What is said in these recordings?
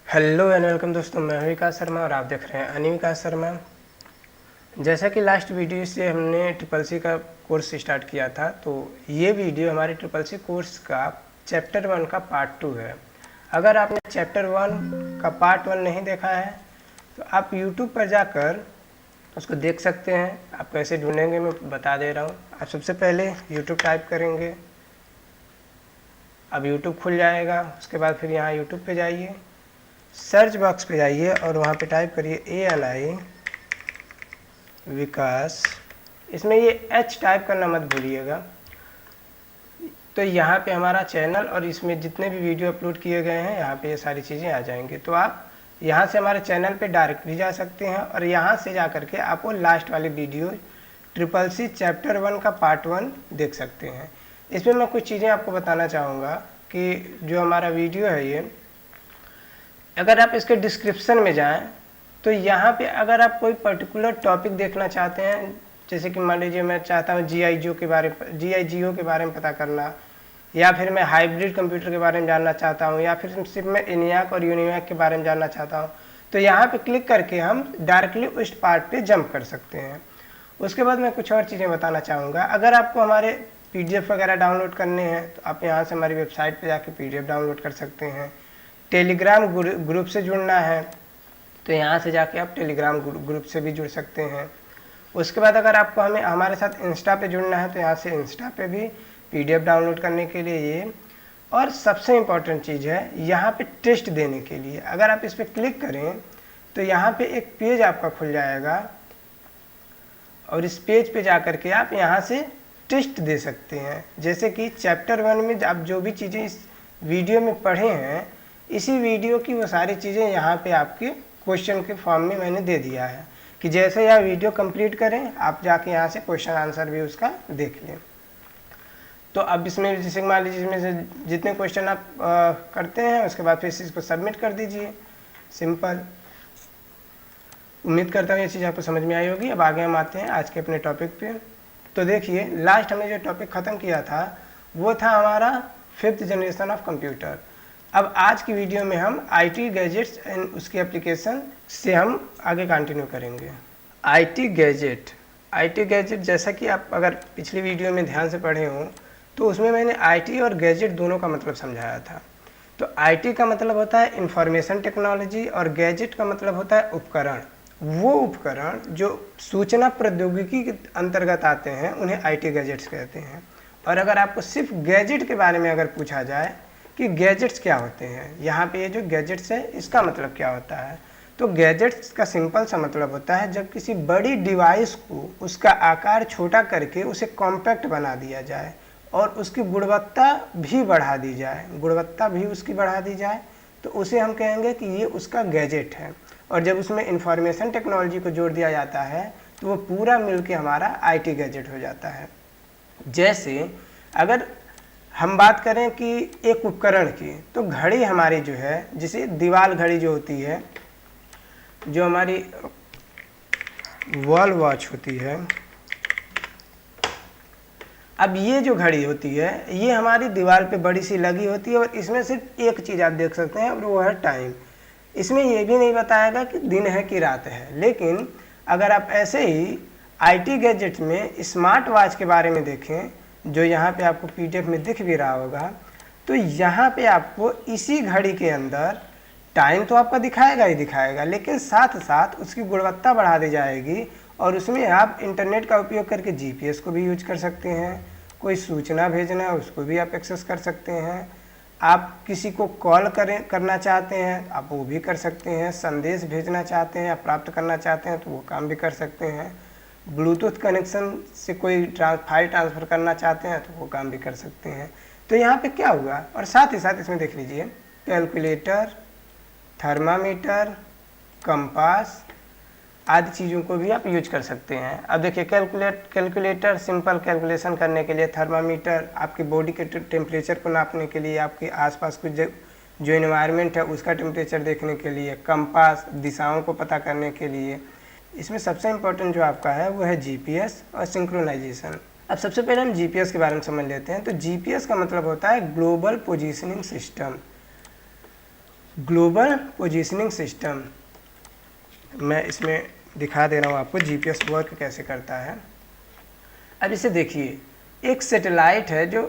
Hello and welcome दोस्तों, मैं हूं विकास शर्मा और आप देख रहे हैं अनिविकास शर्मा। जैसा कि लास्ट वीडियो से हमने ट्रिपल सी का कोर्स स्टार्ट किया था, तो ये वीडियो हमारे ट्रिपल सी कोर्स का चैप्टर 1 का पार्ट 2 है। अगर आपने चैप्टर 1 का पार्ट 1 नहीं देखा है तो आप यूट्यूब पर जाकर उसको देख सकते हैं। आप कैसे ढूंढेंगे मैं बता दे रहा हूँ। आप सबसे पहले यूट्यूब टाइप करेंगे, अब यूट्यूब खुल जाएगा। उसके बाद फिर यहाँ यूट्यूब पे जाइए, सर्च बॉक्स पे जाइए और वहाँ पे टाइप करिए ANI विकास। इसमें ये H टाइप करना मत भूलिएगा। तो यहाँ पे हमारा चैनल और इसमें जितने भी वीडियो अपलोड किए गए हैं यहाँ पे ये सारी चीज़ें आ जाएंगी। तो आप यहाँ से हमारे चैनल पे डायरेक्ट भी जा सकते हैं और यहाँ से जा करके आप वो लास्ट वाली वीडियो ट्रिपल सी चैप्टर 1 का पार्ट 1 देख सकते हैं। इसमें मैं कुछ चीज़ें आपको बताना चाहूँगा कि जो हमारा वीडियो है ये, अगर आप इसके डिस्क्रिप्शन में जाएं तो यहाँ पे अगर आप कोई पर्टिकुलर टॉपिक देखना चाहते हैं, जैसे कि मान लीजिए मैं चाहता हूँ GIGO के बारे में पता करना, या फिर मैं हाइब्रिड कंप्यूटर के बारे में जानना चाहता हूँ, या फिर सिर्फ मैं ENIAC और UNIVAC के बारे में जानना चाहता हूँ, तो यहाँ पे क्लिक करके हम डायरेक्टली उस पार्ट पे जंप कर सकते हैं। उसके बाद मैं कुछ और चीज़ें बताना चाहूँगा। अगर आपको हमारे PDF वगैरह डाउनलोड करने हैं तो आप यहाँ से हमारी वेबसाइट पर जाके PDF डाउनलोड कर सकते हैं। टेलीग्राम ग्रुप से जुड़ना है तो यहाँ से जाके आप टेलीग्राम ग्रुप से भी जुड़ सकते हैं। उसके बाद अगर आपको हमारे साथ इंस्टा पे जुड़ना है तो यहाँ से इंस्टा पे भी PDF डाउनलोड करने के लिए ये। और सबसे इम्पॉर्टेंट चीज़ है यहाँ पे टेस्ट देने के लिए, अगर आप इस पर क्लिक करें तो यहाँ पे एक पेज आपका खुल जाएगा और इस पेज पे जा कर के आप यहाँ से टेस्ट दे सकते हैं। जैसे कि चैप्टर 1 में आप जो भी चीज़ें इस वीडियो में पढ़े हैं, इसी वीडियो की वो सारी चीज़ें यहाँ पे आपके क्वेश्चन के फॉर्म में मैंने दे दिया है कि जैसे यह वीडियो कंप्लीट करें आप जाके यहाँ से क्वेश्चन आंसर भी उसका देख लें। तो अब इसमें जैसे मान लीजिए इसमें से जितने क्वेश्चन आप करते हैं उसके बाद फिर इसको सबमिट कर दीजिए, सिंपल। उम्मीद करता हूँ ये चीज़ आपको समझ में आई होगी। अब आगे हम आते हैं आज के अपने टॉपिक पे। तो देखिए, लास्ट हमने जो टॉपिक ख़त्म किया था वो था हमारा 5th जनरेशन ऑफ कंप्यूटर। अब आज की वीडियो में हम IT गैजेट्स एंड उसकी एप्लीकेशन से हम आगे कंटिन्यू करेंगे। IT गैजेट जैसा कि आप अगर पिछली वीडियो में ध्यान से पढ़े हों तो उसमें मैंने IT और गैजेट दोनों का मतलब समझाया था। तो IT का मतलब होता है इंफॉर्मेशन टेक्नोलॉजी और गैजेट का मतलब होता है उपकरण। वो उपकरण जो सूचना प्रौद्योगिकी के अंतर्गत आते हैं उन्हें IT गैजेट्स कहते हैं। और अगर आपको सिर्फ गैजेट के बारे में अगर पूछा जाए कि गैजेट्स क्या होते हैं, यहाँ पे ये जो गैजेट्स है इसका मतलब क्या होता है, तो गैजेट्स का सिंपल सा मतलब होता है जब किसी बड़ी डिवाइस को उसका आकार छोटा करके उसे कॉम्पैक्ट बना दिया जाए और उसकी गुणवत्ता भी बढ़ा दी जाए, तो उसे हम कहेंगे कि ये उसका गैजेट है। और जब उसमें इंफॉर्मेशन टेक्नोलॉजी को जोड़ दिया जाता है तो वो पूरा मिलके हमारा IT गैजेट हो जाता है। जैसे अगर हम बात करें कि एक उपकरण की, तो घड़ी हमारी जो है, जिसे दीवार घड़ी जो होती है, जो हमारी वॉल वॉच होती है, अब ये जो घड़ी होती है ये हमारी दीवार पे बड़ी सी लगी होती है और इसमें सिर्फ एक चीज़ आप देख सकते हैं और वो है टाइम। इसमें ये भी नहीं बताएगा कि दिन है कि रात है। लेकिन अगर आप ऐसे ही IT गैजेट में स्मार्ट वॉच के बारे में देखें, जो यहाँ पे आपको PDF में दिख भी रहा होगा, तो यहाँ पे आपको इसी घड़ी के अंदर टाइम तो आपका दिखाएगा ही दिखाएगा, लेकिन साथ साथ उसकी गुणवत्ता बढ़ा दी जाएगी और उसमें आप इंटरनेट का उपयोग करके GPS को भी यूज कर सकते हैं। कोई सूचना भेजना है उसको भी आप एक्सेस कर सकते हैं। आप किसी को कॉल करना चाहते हैं आप वो भी कर सकते हैं। संदेश भेजना चाहते हैं या प्राप्त करना चाहते हैं तो वो काम भी कर सकते हैं। ब्लूटूथ कनेक्शन से कोई फाइल ट्रांसफ़र करना चाहते हैं तो वो काम भी कर सकते हैं। तो यहाँ पे क्या हुआ, और साथ ही साथ इसमें देख लीजिए कैलकुलेटर, थर्मामीटर, कंपास आदि चीज़ों को भी आप यूज कर सकते हैं। अब देखिए, कैलकुलेटर सिंपल कैलकुलेशन करने के लिए, थर्मामीटर आपकी बॉडी के टेम्परेचर को नापने के लिए, आपके आसपास कुछ जो एनवायरनमेंट है उसका टेम्परेचर देखने के लिए, कंपास दिशाओं को पता करने के लिए। इसमें सबसे इम्पोर्टेंट जो आपका है वो है GPS और सिंक्रोनाइजेशन। अब सबसे पहले हम GPS के बारे में समझ लेते हैं। तो GPS का मतलब होता है global positioning system. Global positioning system, मैं इसमें दिखा दे रहा हूँ आपको जीपीएस वर्क कैसे करता है। अब इसे देखिए, एक सैटेलाइट है जो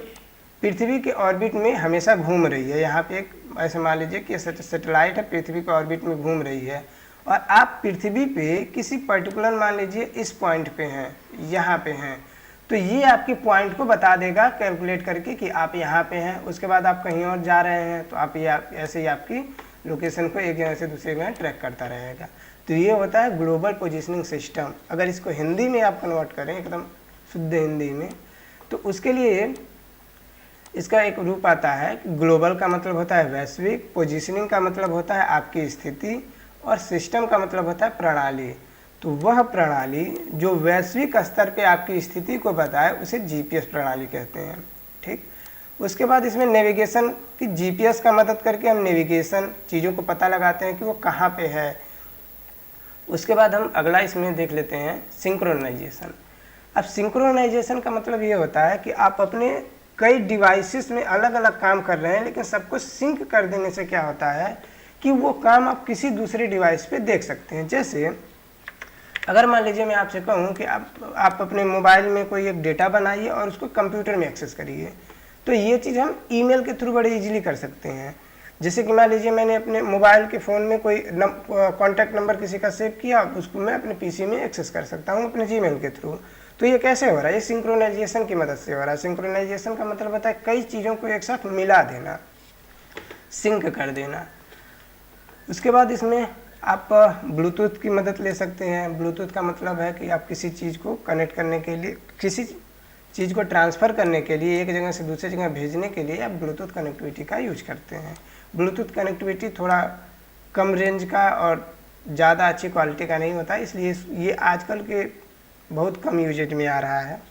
पृथ्वी के ऑर्बिट में हमेशा घूम रही है। यहाँ पे एक ऐसे मान लीजिए कि सैटेलाइट है, पृथ्वी के ऑर्बिट में घूम रही है और आप पृथ्वी पे किसी पर्टिकुलर मान लीजिए इस पॉइंट पे हैं, यहाँ पे हैं, तो ये आपके पॉइंट को बता देगा कैलकुलेट करके कि आप यहाँ पे हैं। उसके बाद आप कहीं और जा रहे हैं तो आप ये ऐसे ही आपकी लोकेशन को एक जगह से दूसरी जगह ट्रैक करता रहेगा। तो ये होता है ग्लोबल पोजीशनिंग सिस्टम। अगर इसको हिंदी में आप कन्वर्ट करें एकदम शुद्ध हिंदी में, तो उसके लिए इसका एक रूप आता है कि ग्लोबल का मतलब होता है वैश्विक, पोजीशनिंग का मतलब होता है आपकी स्थिति, और सिस्टम का मतलब होता है प्रणाली। तो वह प्रणाली जो वैश्विक स्तर पे आपकी स्थिति को बताए उसे जीपीएस प्रणाली कहते हैं। ठीक, उसके बाद इसमें नेविगेशन की, जीपीएस का मदद करके हम नेविगेशन चीज़ों को पता लगाते हैं कि वो कहाँ पे है। उसके बाद हम अगला इसमें देख लेते हैं सिंक्रोनाइजेशन। अब सिंक्रोनाइजेशन का मतलब ये होता है कि आप अपने कई डिवाइसेस में अलग अलग काम कर रहे हैं, लेकिन सबको सिंक कर देने से क्या होता है कि वो काम आप किसी दूसरे डिवाइस पे देख सकते हैं। जैसे अगर मान लीजिए मैं आपसे कहूँ कि आप अपने मोबाइल में कोई एक डेटा बनाइए और उसको कंप्यूटर में एक्सेस करिए, तो ये चीज़ हम ईमेल के थ्रू बड़े इजीली कर सकते हैं। जैसे कि मान लीजिए मैंने अपने मोबाइल के फ़ोन में कोई कॉन्टैक्ट नंबर किसी का सेव किया, उसको मैं अपने पीसी में एक्सेस कर सकता हूँ अपने जीमेल के थ्रू। तो ये कैसे हो रहा है? ये सिंक्रोनाइजेशन की मदद से हो रहा है। सिंक्रोनाइजेशन का मतलब होता है कई चीज़ों को एक साथ मिला देना, सिंक कर देना। उसके बाद इसमें आप ब्लूटूथ की मदद ले सकते हैं। ब्लूटूथ का मतलब है कि आप किसी चीज़ को कनेक्ट करने के लिए, किसी चीज़ को ट्रांसफ़र करने के लिए, एक जगह से दूसरी जगह भेजने के लिए आप ब्लूटूथ कनेक्टिविटी का यूज करते हैं। ब्लूटूथ कनेक्टिविटी थोड़ा कम रेंज का और ज़्यादा अच्छी क्वालिटी का नहीं होता, इसलिए ये आजकल के बहुत कम यूजेज में आ रहा है।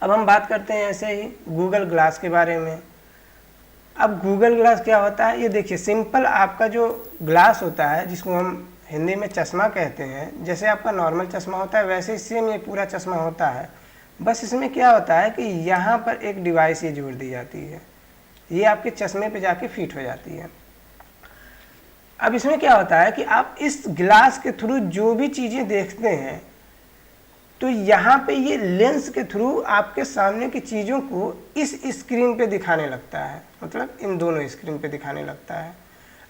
अब हम बात करते हैं ऐसे ही गूगल ग्लास के बारे में। अब गूगल ग्लास क्या होता है? ये देखिए, सिंपल आपका जो ग्लास होता है, जिसको हम हिंदी में चश्मा कहते हैं, जैसे आपका नॉर्मल चश्मा होता है वैसे ही सेम ये पूरा चश्मा होता है। बस इसमें क्या होता है कि यहाँ पर एक डिवाइस ये जोड़ दी जाती है, ये आपके चश्मे पे जाके फिट हो जाती है। अब इसमें क्या होता है कि आप इस ग्लास के थ्रू जो भी चीज़ें देखते हैं, तो यहाँ पे ये लेंस के थ्रू आपके सामने की चीज़ों को इस स्क्रीन पे दिखाने लगता है, मतलब इन दोनों स्क्रीन पे दिखाने लगता है।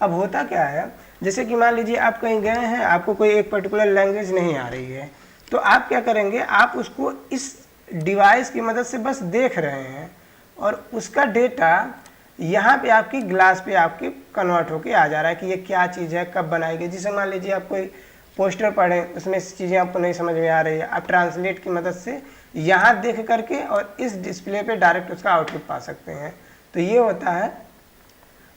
अब होता क्या है, जैसे कि मान लीजिए आप कहीं गए हैं, आपको कोई एक पर्टिकुलर लैंग्वेज नहीं आ रही है, तो आप क्या करेंगे, आप उसको इस डिवाइस की मदद से बस देख रहे हैं और उसका डेटा यहाँ पे आपकी ग्लास पे आपके कन्वर्ट होके आ जा रहा है कि ये क्या चीज़ है, कब बनाई गई। जैसे मान लीजिए आप कोई पोस्टर पढ़ें, उसमें चीज़ें आपको नहीं समझ में आ रही है, आप ट्रांसलेट की मदद से यहाँ देख करके और इस डिस्प्ले पे डायरेक्ट उसका आउटपुट पा सकते हैं। तो ये होता है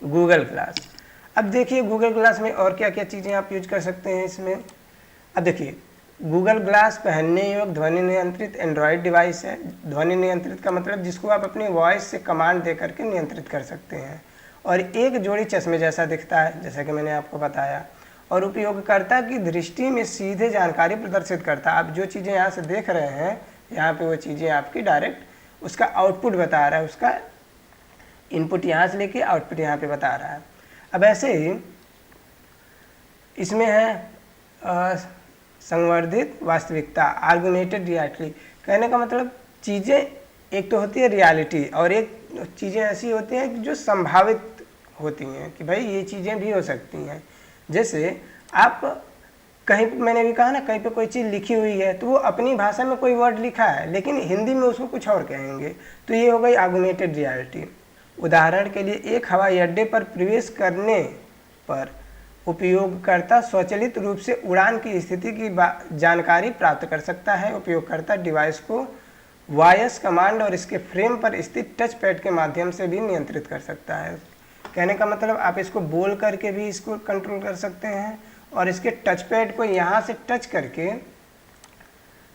गूगल ग्लास। अब देखिए गूगल ग्लास में और क्या क्या चीज़ें आप यूज कर सकते हैं इसमें। अब देखिए, गूगल ग्लास पहनने योग्य ध्वनि नियंत्रित एंड्रॉयड डिवाइस है। ध्वनि नियंत्रित का मतलब जिसको आप अपनी वॉइस से कमांड दे करके नियंत्रित कर सकते हैं, और एक जोड़ी चश्मे जैसा दिखता है, जैसा कि मैंने आपको बताया, और उपयोगकर्ता की दृष्टि में सीधे जानकारी प्रदर्शित करता है। आप जो चीज़ें यहाँ से देख रहे हैं, यहाँ पे वो चीज़ें आपकी डायरेक्ट उसका आउटपुट बता रहा है, उसका इनपुट यहाँ से लेके आउटपुट यहाँ पे बता रहा है। अब ऐसे ही इसमें है संवर्धित वास्तविकता, आर्गुमेंटेड रियलिटी। कहने का मतलब चीज़ें एक तो होती है रियलिटी, और एक चीज़ें ऐसी होती हैं जो संभावित होती हैं कि भाई ये चीज़ें भी हो सकती हैं। जैसे आप कहीं पे, मैंने भी कहा ना, कहीं पे कोई चीज़ लिखी हुई है तो वो अपनी भाषा में कोई वर्ड लिखा है, लेकिन हिंदी में उसको कुछ और कहेंगे, तो ये हो गई आर्गुमेंटेड रियलिटी। उदाहरण के लिए एक हवाई अड्डे पर प्रवेश करने पर उपयोगकर्ता स्वचालित रूप से उड़ान की स्थिति की जानकारी प्राप्त कर सकता है। उपयोगकर्ता डिवाइस को वॉइस कमांड और इसके फ्रेम पर स्थित टच पैड के माध्यम से भी नियंत्रित कर सकता है। कहने का मतलब आप इसको बोल करके भी इसको कंट्रोल कर सकते हैं, और इसके टच पैड को यहाँ से टच करके,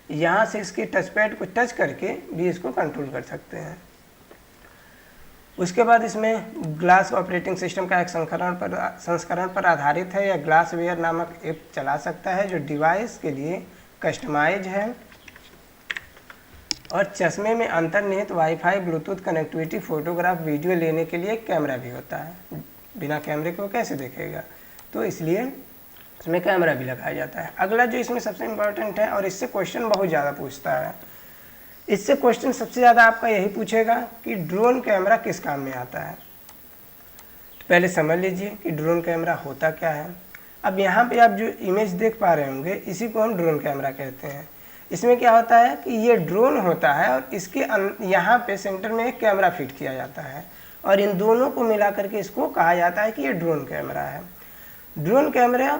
यहाँ से इसके टच पैड को टच करके भी इसको कंट्रोल कर सकते हैं। उसके बाद इसमें ग्लास ऑपरेटिंग सिस्टम का एक संस्करण पर आधारित है, या ग्लासवेयर नामक ऐप चला सकता है, जो डिवाइस के लिए कस्टमाइज है, और चश्मे में अंतर्निहित wifi, Bluetooth connectivity, photograph, video लेने के लिए कैमरा भी होता है। बिना कैमरे के वो कैसे देखेगा, तो इसलिए इसमें कैमरा भी लगाया जाता है। अगला जो इसमें सबसे इम्पोर्टेंट है और इससे क्वेश्चन बहुत ज़्यादा पूछता है, इससे क्वेश्चन सबसे ज़्यादा आपका यही पूछेगा कि ड्रोन कैमरा किस काम में आता है। तो पहले समझ लीजिए कि ड्रोन कैमरा होता क्या है। अब यहाँ पे आप जो इमेज देख पा रहे होंगे, इसी को हम ड्रोन कैमरा कहते हैं। इसमें क्या होता है कि ये ड्रोन होता है और इसके यहाँ पे सेंटर में एक कैमरा फिट किया जाता है और इन दोनों को मिला करके इसको कहा जाता है कि ये ड्रोन कैमरा है। ड्रोन कैमरा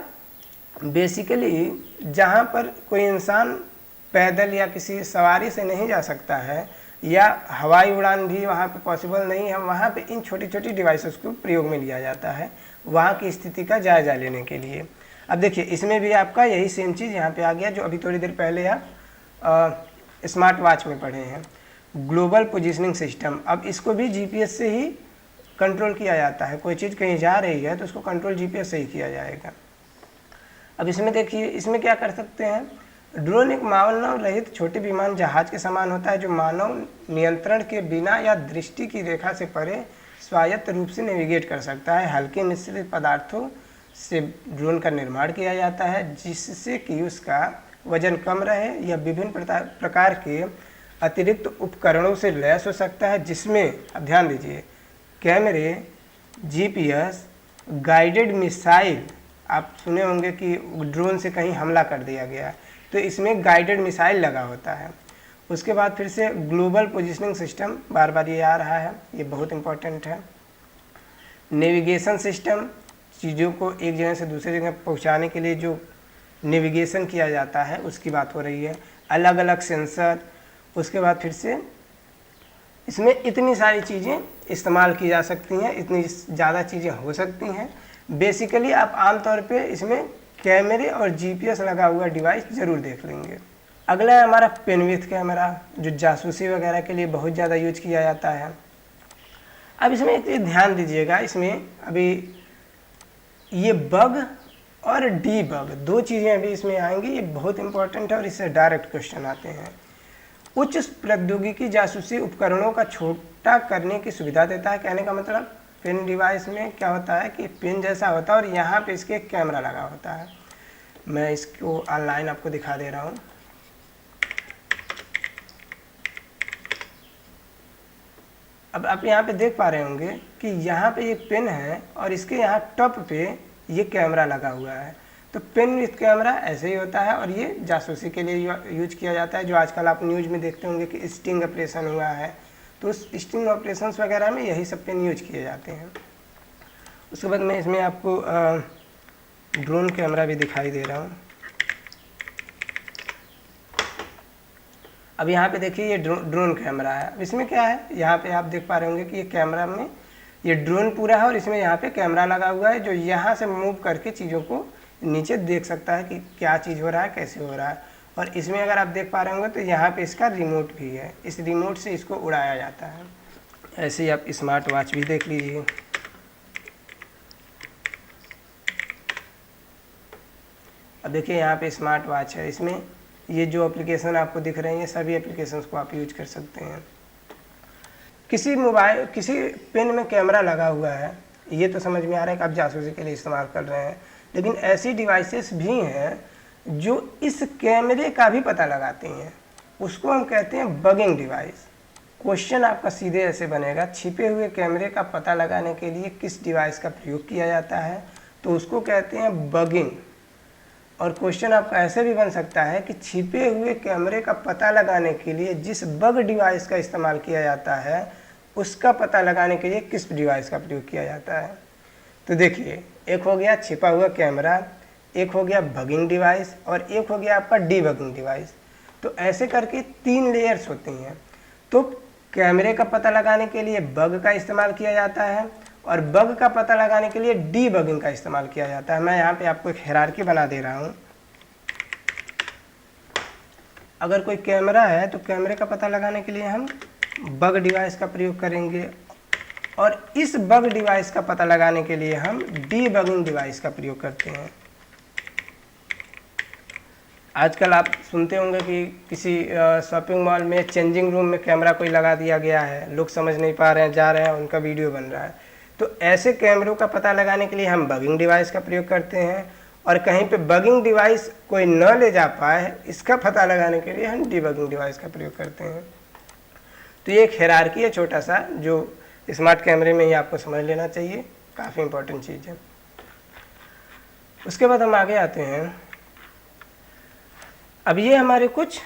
बेसिकली जहाँ पर कोई इंसान पैदल या किसी सवारी से नहीं जा सकता है या हवाई उड़ान भी वहाँ पे पॉसिबल नहीं है, वहाँ पे इन छोटी छोटी डिवाइसेस को प्रयोग में लिया जाता है वहाँ की स्थिति का जायज़ा लेने के लिए। अब देखिए इसमें भी आपका यही सेम चीज़ यहाँ पे आ गया जो अभी थोड़ी देर पहले आप स्मार्ट वॉच में पढ़े हैं, ग्लोबल पोजीशनिंग सिस्टम। अब इसको भी जीपीएस से ही कंट्रोल किया जाता है। कोई चीज़ कहीं जा रही है तो उसको कंट्रोल जीपीएस से ही किया जाएगा। अब इसमें देखिए इसमें क्या कर सकते हैं, ड्रोन एक मानव रहित छोटे विमान जहाज के समान होता है जो मानव नियंत्रण के बिना या दृष्टि की रेखा से परे स्वायत्त रूप से नेविगेट कर सकता है। हल्के मिश्रित पदार्थों से ड्रोन का निर्माण किया जाता है जिससे कि उसका वजन कम रहे या विभिन्न प्रकार के अतिरिक्त उपकरणों से लैस हो सकता है, जिसमें अब ध्यान दीजिए कैमरे, जीपीएस, गाइडेड मिसाइल। आप सुने होंगे कि ड्रोन से कहीं हमला कर दिया गया तो इसमें गाइडेड मिसाइल लगा होता है। उसके बाद फिर से ग्लोबल पोजीशनिंग सिस्टम, बार बार ये आ रहा है, ये बहुत इंपॉर्टेंट है। नेविगेशन सिस्टम, चीज़ों को एक जगह से दूसरी जगह पहुंचाने के लिए जो नेविगेशन किया जाता है उसकी बात हो रही है। अलग अलग सेंसर, उसके बाद फिर से इसमें इतनी सारी चीज़ें इस्तेमाल की जा सकती हैं, इतनी ज़्यादा चीज़ें हो सकती हैं। बेसिकली आप आमतौर पे इसमें कैमरे और जीपीएस लगा हुआ डिवाइस ज़रूर देख लेंगे। अगला है हमारा पेन विथ कैमरा, जो जासूसी वगैरह के लिए बहुत ज़्यादा यूज किया जाता है। अब इसमें एक चीज़ ध्यान दीजिएगा, इसमें अभी ये बग और डी बग दो चीज़ें अभी इसमें आएंगी, ये बहुत इंपॉर्टेंट है और इससे डायरेक्ट क्वेश्चन आते हैं। उच्च प्रौद्योगिकी जासूसी उपकरणों का छोटा करने की सुविधा देता है। कहने का मतलब पेन डिवाइस में क्या होता है कि पेन जैसा होता है और यहाँ पे इसके एक कैमरा लगा होता है। मैं इसको ऑनलाइन आपको दिखा दे रहा हूँ। अब आप यहाँ पे देख पा रहे होंगे कि यहाँ पे एक पेन है और इसके यहाँ टॉप पे ये कैमरा लगा हुआ है। तो पेन विथ कैमरा ऐसे ही होता है और ये जासूसी के लिए यूज किया जाता है। जो आजकल आप न्यूज़ में देखते होंगे कि स्टिंग ऑपरेशन हुआ है, तो उस स्टिंग ऑपरेशंस वगैरह में यही सब पेन यूज किए जाते हैं। उसके बाद मैं इसमें आपको ड्रोन कैमरा भी दिखाई दे रहा हूँ। अब यहाँ पे देखिए ये ड्रोन कैमरा है। अब इसमें क्या है, यहाँ पे आप देख पा रहे होंगे कि ये कैमरा में ये ड्रोन पूरा है और इसमें यहाँ पे कैमरा लगा हुआ है जो यहाँ से मूव करके चीज़ों को नीचे देख सकता है कि क्या चीज़ हो रहा है, कैसे हो रहा है। और इसमें अगर आप देख पा रहे होंगे तो यहाँ पे इसका रिमोट भी है, इस रिमोट से इसको उड़ाया जाता है। ऐसे ही आप स्मार्ट वॉच भी देख लीजिए। अब देखिए यहाँ पे स्मार्ट वॉच है, इसमें ये जो एप्लीकेशन आपको दिख रहे हैं ये सभी एप्लीकेशंस को आप यूज कर सकते हैं। किसी मोबाइल, किसी पेन में कैमरा लगा हुआ है, ये तो समझ में आ रहा है कि आप जासूसी के लिए इस्तेमाल कर रहे हैं, लेकिन ऐसी डिवाइसेस भी हैं जो इस कैमरे का भी पता लगाती हैं। उसको हम कहते हैं बगिंग डिवाइस। क्वेश्चन आपका सीधे ऐसे बनेगा, छिपे हुए कैमरे का पता लगाने के लिए किस डिवाइस का प्रयोग किया जाता है, तो उसको कहते हैं बगिंग। और क्वेश्चन आपका ऐसे भी बन सकता है कि छिपे हुए कैमरे का पता लगाने के लिए जिस बग डिवाइस का इस्तेमाल किया जाता है उसका पता लगाने के लिए किस डिवाइस का प्रयोग किया जाता है। तो देखिए, एक हो गया छिपा हुआ कैमरा, एक हो गया बगिंग डिवाइस और एक हो गया आपका डीबगिंग डिवाइस। तो ऐसे करके 3 लेयर्स होती हैं। तो कैमरे का पता लगाने के लिए बग का इस्तेमाल किया जाता है और बग का पता लगाने के लिए डीबगिंग का इस्तेमाल किया जाता है। मैं यहाँ पे आपको एक हायरार्की बना दे रहा हूँ। अगर कोई कैमरा है तो कैमरे का पता लगाने के लिए हम बग डिवाइस का प्रयोग करेंगे और इस बग डिवाइस का पता लगाने के लिए हम डीबगिंग डिवाइस का प्रयोग करते हैं। आजकल आप सुनते होंगे कि किसी शॉपिंग मॉल में चेंजिंग रूम में कैमरा कोई लगा दिया गया है, लोग समझ नहीं पा रहे हैं, जा रहे हैं, उनका वीडियो बन रहा है। तो ऐसे कैमरों का पता लगाने के लिए हम बगिंग डिवाइस का प्रयोग करते हैं, और कहीं पे बगिंग डिवाइस कोई न ले जा पाए इसका पता लगाने के लिए हम डीबगिंग डिवाइस का प्रयोग करते हैं। तो ये एक हायरार्की है छोटा सा, जो स्मार्ट कैमरे में ही आपको समझ लेना चाहिए, काफ़ी इंपॉर्टेंट चीज़ है। उसके बाद हम आगे आते हैं। अब ये हमारे कुछ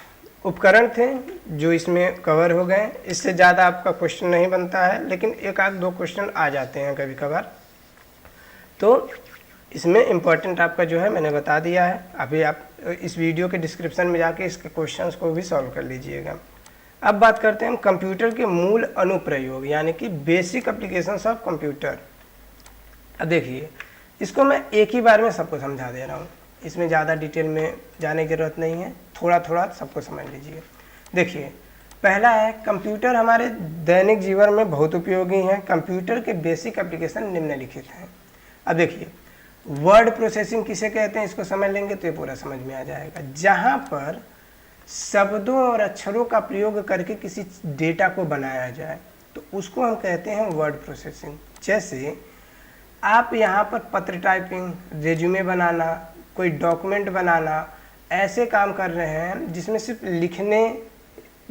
उपकरण थे जो इसमें कवर हो गए। इससे ज़्यादा आपका क्वेश्चन नहीं बनता है, लेकिन एक आध दो क्वेश्चन आ जाते हैं कभी कभार। तो इसमें इम्पोर्टेंट आपका जो है मैंने बता दिया है। अभी आप इस वीडियो के डिस्क्रिप्शन में जाके इसके क्वेश्चंस को भी सॉल्व कर लीजिएगा। अब बात करते हैं हम कंप्यूटर के मूल अनुप्रयोग, यानी कि बेसिक एप्लीकेशंस ऑफ कंप्यूटर। अब देखिए, इसको मैं एक ही बार में सबको समझा दे रहा हूँ, इसमें ज़्यादा डिटेल में जाने की ज़रूरत नहीं है, थोड़ा थोड़ा सबको समझ लीजिए। देखिए, पहला है कंप्यूटर हमारे दैनिक जीवन में बहुत उपयोगी हैं। कंप्यूटर के बेसिक एप्लीकेशन निम्नलिखित हैं। अब देखिए, वर्ड प्रोसेसिंग किसे कहते हैं, इसको समझ लेंगे तो ये पूरा समझ में आ जाएगा। जहाँ पर शब्दों और अक्षरों का प्रयोग करके किसी डेटा को बनाया जाए तो उसको हम कहते हैं वर्ड प्रोसेसिंग। जैसे आप यहाँ पर पत्र टाइपिंग, रेज्यूमे बनाना, कोई डॉक्यूमेंट बनाना, ऐसे काम कर रहे हैं जिसमें सिर्फ लिखने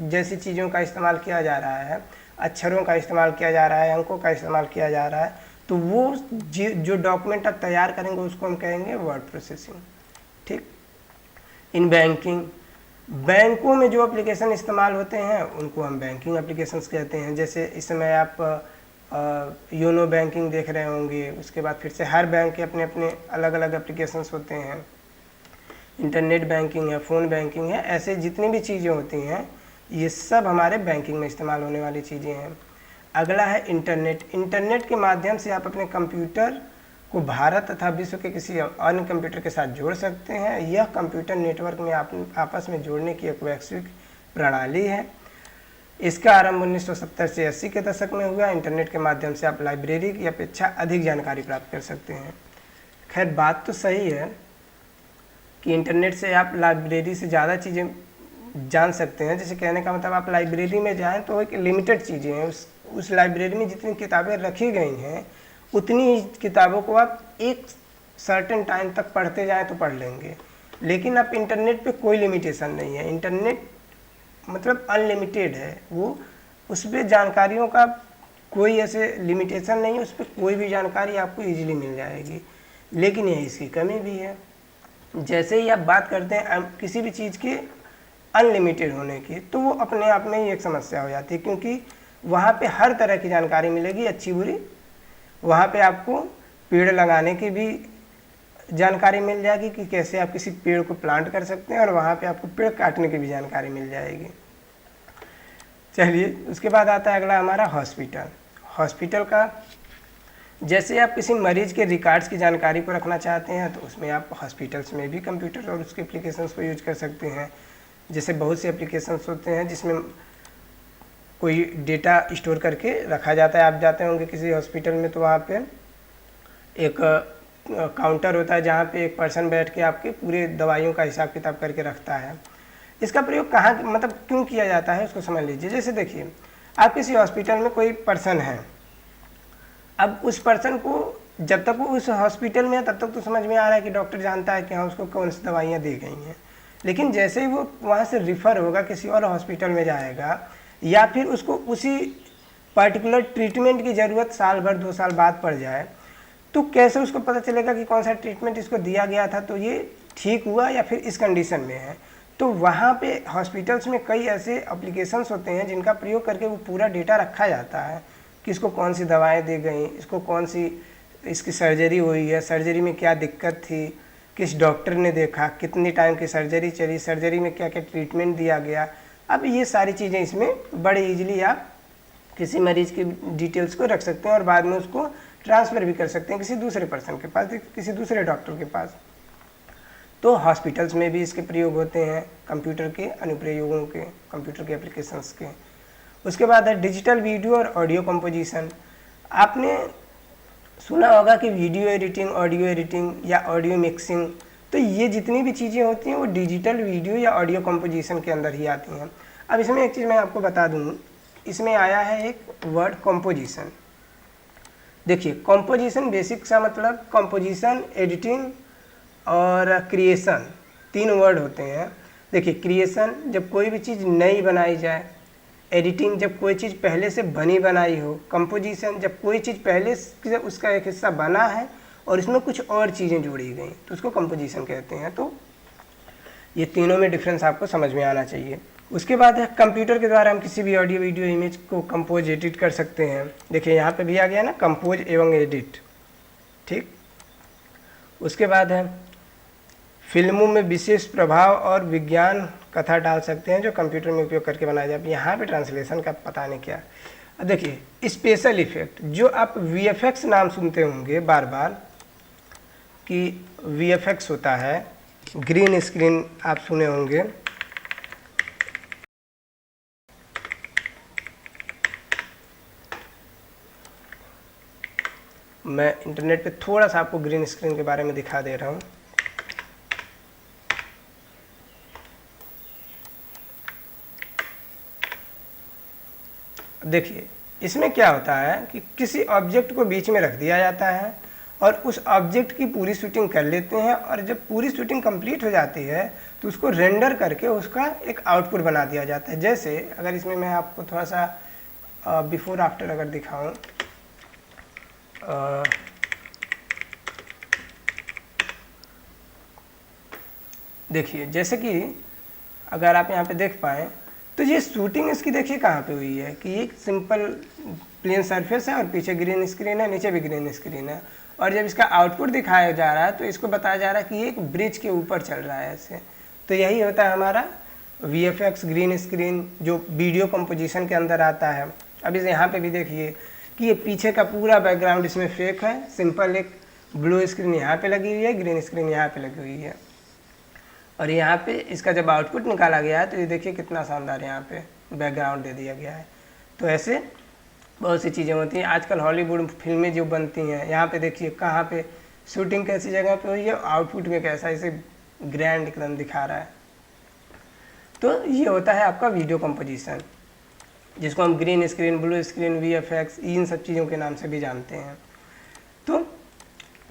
जैसी चीज़ों का इस्तेमाल किया जा रहा है, अक्षरों का इस्तेमाल किया जा रहा है, अंकों का इस्तेमाल किया जा रहा है, तो वो जो डॉक्यूमेंट आप तैयार करेंगे उसको हम कहेंगे वर्ड प्रोसेसिंग। ठीक। इन बैंकिंग, बैंकों में जो एप्लीकेशन इस्तेमाल होते हैं उनको हम बैंकिंग एप्लीकेशंस कहते हैं। जैसे इस समय आप योनो बैंकिंग देख रहे होंगे, उसके बाद फिर से हर बैंक के अपने अपने अलग अलग एप्लीकेशंस होते हैं। इंटरनेट बैंकिंग है, फ़ोन बैंकिंग है, ऐसे जितनी भी चीज़ें होती हैं ये सब हमारे बैंकिंग में इस्तेमाल होने वाली चीज़ें हैं। अगला है इंटरनेट। इंटरनेट के माध्यम से आप अपने कंप्यूटर को भारत तथा विश्व के किसी अन्य कंप्यूटर के साथ जोड़ सकते हैं। यह कंप्यूटर नेटवर्क में आपस में जोड़ने की एक वैश्विक प्रणाली है। इसका आरंभ 1970 से 80 के दशक में हुआ। इंटरनेट के माध्यम से आप लाइब्रेरी की अपेक्षा अधिक जानकारी प्राप्त कर सकते हैं। खैर, बात तो सही है कि इंटरनेट से आप लाइब्रेरी से ज़्यादा चीज़ें जान सकते हैं। जैसे कहने का मतलब, आप लाइब्रेरी में जाएं तो एक लिमिटेड चीज़ें हैं, उस लाइब्रेरी में जितनी किताबें रखी गई हैं उतनी ही किताबों को आप एक सर्टेन टाइम तक पढ़ते जाएं तो पढ़ लेंगे। लेकिन अब इंटरनेट पे कोई लिमिटेशन नहीं है। इंटरनेट मतलब अनलिमिटेड है, वो उस पर जानकारियों का कोई ऐसे लिमिटेशन नहीं है, उस पर कोई भी जानकारी आपको ईजिली मिल जाएगी। लेकिन यही इसकी कमी भी है। जैसे ही आप बात करते हैं किसी भी चीज़ के अनलिमिटेड होने की, तो वो अपने आप में ही एक समस्या हो जाती है, क्योंकि वहाँ पे हर तरह की जानकारी मिलेगी, अच्छी बुरी। वहाँ पे आपको पेड़ लगाने की भी जानकारी मिल जाएगी कि कैसे आप किसी पेड़ को प्लांट कर सकते हैं, और वहाँ पे आपको पेड़ काटने की भी जानकारी मिल जाएगी। चलिए, उसके बाद आता है अगला हमारा हॉस्पिटल। हॉस्पिटल का, जैसे आप किसी मरीज के रिकॉर्ड्स की जानकारी को रखना चाहते हैं तो उसमें आप हॉस्पिटल्स में भी कंप्यूटर और उसके एप्लीकेशंस को यूज कर सकते हैं। जैसे बहुत से एप्लीकेशंस होते हैं जिसमें कोई डेटा स्टोर करके रखा जाता है। आप जाते होंगे किसी हॉस्पिटल में तो वहाँ पे एक काउंटर होता है जहाँ पे एक पर्सन बैठ के आपके पूरे दवाइयों का हिसाब किताब करके रखता है। इसका प्रयोग कहाँ मतलब क्यों किया जाता है उसको समझ लीजिए। जैसे देखिए, आप किसी हॉस्पिटल में कोई पर्सन है, अब उस पर्सन को जब तक वो उस हॉस्पिटल में है तब तक तो समझ में आ रहा है कि डॉक्टर जानता है कि हाँ उसको कौन सी दवाइयाँ दी गई हैं। लेकिन जैसे ही वो वहाँ से रिफ़र होगा, किसी और हॉस्पिटल में जाएगा, या फिर उसको उसी पर्टिकुलर ट्रीटमेंट की ज़रूरत साल भर 2 साल बाद पड़ जाए, तो कैसे उसको पता चलेगा कि कौन सा ट्रीटमेंट इसको दिया गया था तो ये ठीक हुआ या फिर इस कंडीशन में है। तो वहाँ पे हॉस्पिटल्स में कई ऐसे एप्लीकेशंस होते हैं जिनका प्रयोग करके वो पूरा डेटा रखा जाता है कि इसको कौन सी दवाएं दी गई, इसको कौन सी इसकी सर्जरी हुई है, सर्जरी में क्या दिक्कत थी, किस डॉक्टर ने देखा, कितनी टाइम की सर्जरी चली, सर्जरी में क्या क्या ट्रीटमेंट दिया गया। अब ये सारी चीज़ें इसमें बड़े इजीली आप किसी मरीज़ की डिटेल्स को रख सकते हैं और बाद में उसको ट्रांसफ़र भी कर सकते हैं किसी दूसरे पर्सन के पास, किसी दूसरे डॉक्टर के पास। तो हॉस्पिटल्स में भी इसके प्रयोग होते हैं, कंप्यूटर के अनुप्रयोगों के, कंप्यूटर के एप्लीकेशंस के। उसके बाद है डिजिटल वीडियो और ऑडियो कंपोजिशन। आपने सुना होगा कि वीडियो एडिटिंग, ऑडियो एडिटिंग या ऑडियो मिक्सिंग, तो ये जितनी भी चीज़ें होती हैं वो डिजिटल वीडियो या ऑडियो कंपोजिशन के अंदर ही आती हैं। अब इसमें एक चीज़ मैं आपको बता दूँ, इसमें आया है एक वर्ड कंपोजिशन। देखिए कंपोजिशन बेसिक सा मतलब कंपोजिशन, एडिटिंग और क्रिएशन, 3 वर्ड होते हैं। देखिए क्रिएशन जब कोई भी चीज़ नई बनाई जाए, एडिटिंग जब कोई चीज़ पहले से बनी बनाई हो, कंपोजिशन जब कोई चीज़ पहले से उसका एक हिस्सा बना है और इसमें कुछ और चीज़ें जोड़ी गई तो उसको कंपोजिशन कहते हैं। तो ये तीनों में डिफरेंस आपको समझ में आना चाहिए। उसके बाद है कंप्यूटर के द्वारा हम किसी भी ऑडियो, वीडियो, इमेज को कंपोज, एडिट कर सकते हैं। देखिए यहाँ पे भी आ गया ना कंपोज एवं एडिट, ठीक। उसके बाद है फिल्मों में विशेष प्रभाव और विज्ञान कथा डाल सकते हैं जो कंप्यूटर में उपयोग करके बनाया जाए। यहाँ पे ट्रांसलेशन का पता नहीं क्या। अब देखिए स्पेशल इफेक्ट, जो आप VFX नाम सुनते होंगे बार बार कि VFX होता है, ग्रीन स्क्रीन आप सुने होंगे। मैं इंटरनेट पे थोड़ा सा आपको ग्रीन स्क्रीन के बारे में दिखा दे रहा हूँ। देखिए इसमें क्या होता है कि किसी ऑब्जेक्ट को बीच में रख दिया जाता है और उस ऑब्जेक्ट की पूरी शूटिंग कर लेते हैं, और जब पूरी शूटिंग कंप्लीट हो जाती है तो उसको रेंडर करके उसका एक आउटपुट बना दिया जाता है। जैसे अगर इसमें मैं आपको थोड़ा सा बिफोर आफ्टर अगर दिखाऊं, देखिए जैसे कि अगर आप यहाँ पे देख पाएँ तो ये शूटिंग इसकी देखिए कहाँ पे हुई है कि एक सिंपल प्लेन सरफेस है और पीछे ग्रीन स्क्रीन है, नीचे भी ग्रीन स्क्रीन है, और जब इसका आउटपुट दिखाया जा रहा है तो इसको बताया जा रहा है कि एक ब्रिज के ऊपर चल रहा है ऐसे। तो यही होता है हमारा VFX ग्रीन स्क्रीन जो वीडियो कंपोजिशन के अंदर आता है। अब इसे यहाँ पे भी देखिए कि ये पीछे का पूरा बैकग्राउंड इसमें फेक है, सिंपल एक ब्लू स्क्रीन यहाँ पे लगी हुई है, ग्रीन स्क्रीन यहाँ पे लगी हुई है, और यहाँ पे इसका जब आउटपुट निकाला गया है तो ये देखिए कितना शानदार यहाँ पे बैकग्राउंड दे दिया गया है। तो ऐसे बहुत सी चीज़ें होती हैं। आजकल हॉलीवुड फिल्में जो बनती हैं, यहाँ पे देखिए कहाँ पे शूटिंग कैसी जगह पे हुई है, आउटपुट में कैसा इसे ग्रैंड एकदम दिखा रहा है। तो ये होता है आपका वीडियो कंपोजिशन, जिसको हम green screen, blue screen, VFX इन सब चीज़ों के नाम से भी जानते हैं। तो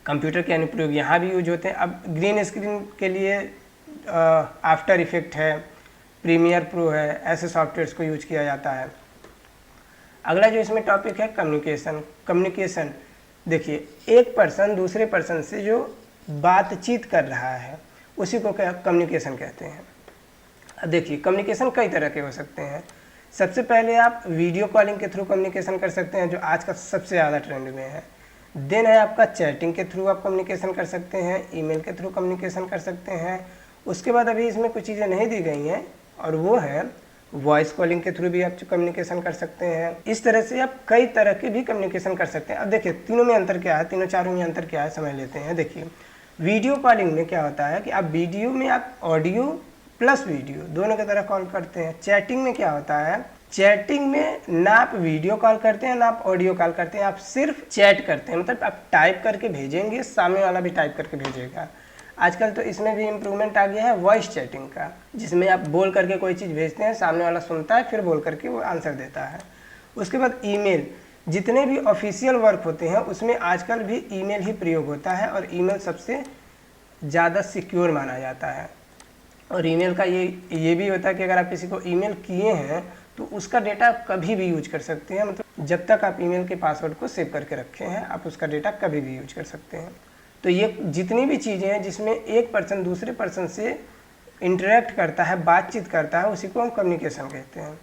कंप्यूटर के अनुप्रयोग यहाँ भी यूज होते हैं। अब ग्रीन स्क्रीन के लिए आफ्टर इफेक्ट है, प्रीमियर प्रो है, ऐसे सॉफ्टवेयर्स को यूज किया जाता है। अगला जो इसमें टॉपिक है कम्युनिकेशन। कम्युनिकेशन देखिए एक पर्सन दूसरे पर्सन से जो बातचीत कर रहा है उसी को कम्युनिकेशन कहते हैं। अब देखिए कम्युनिकेशन कई तरह के हो सकते हैं। सबसे पहले आप वीडियो कॉलिंग के थ्रू कम्युनिकेशन कर सकते हैं, जो आज का सबसे ज़्यादा ट्रेंड में है। देन है आपका चैटिंग के थ्रू आप कम्युनिकेशन कर सकते हैं, ईमेल के थ्रू कम्युनिकेशन कर सकते हैं। उसके बाद अभी इसमें कुछ चीज़ें नहीं दी गई हैं और वो है वॉइस कॉलिंग के थ्रू भी आप कम्युनिकेशन कर सकते हैं। इस तरह से आप कई तरह के भी कम्युनिकेशन कर सकते हैं। अब देखिए तीनों में अंतर क्या है, तीनों चारों में अंतर क्या है समझ लेते हैं। देखिए वीडियो कॉलिंग में क्या होता है कि आप वीडियो में आप ऑडियो प्लस वीडियो दोनों की तरह कॉल करते हैं। चैटिंग में क्या होता है, चैटिंग में ना आप वीडियो कॉल करते हैं ना आप ऑडियो कॉल करते हैं, आप सिर्फ चैट करते हैं। मतलब आप टाइप करके भेजेंगे, सामने वाला भी टाइप करके भेजेगा। आजकल तो इसमें भी इम्प्रूवमेंट आ गया है वॉइस चैटिंग का, जिसमें आप बोल करके कोई चीज़ भेजते हैं, सामने वाला सुनता है, फिर बोल करके वो आंसर देता है। उसके बाद ईमेल, जितने भी ऑफिशियल वर्क होते हैं उसमें आजकल भी ईमेल ही प्रयोग होता है और ईमेल सबसे ज़्यादा सिक्योर माना जाता है। और ईमेल का ये भी होता है कि अगर आप किसी को ईमेल किए हैं तो उसका डेटा कभी भी यूज कर सकते हैं। मतलब जब तक आप ईमेल के पासवर्ड को सेव करके रखे हैं आप उसका डेटा कभी भी यूज कर सकते हैं। तो ये जितनी भी चीज़ें हैं जिसमें एक पर्सन दूसरे पर्सन से इंटरेक्ट करता है, बातचीत करता है, उसी को हम कम्युनिकेशन कहते हैं।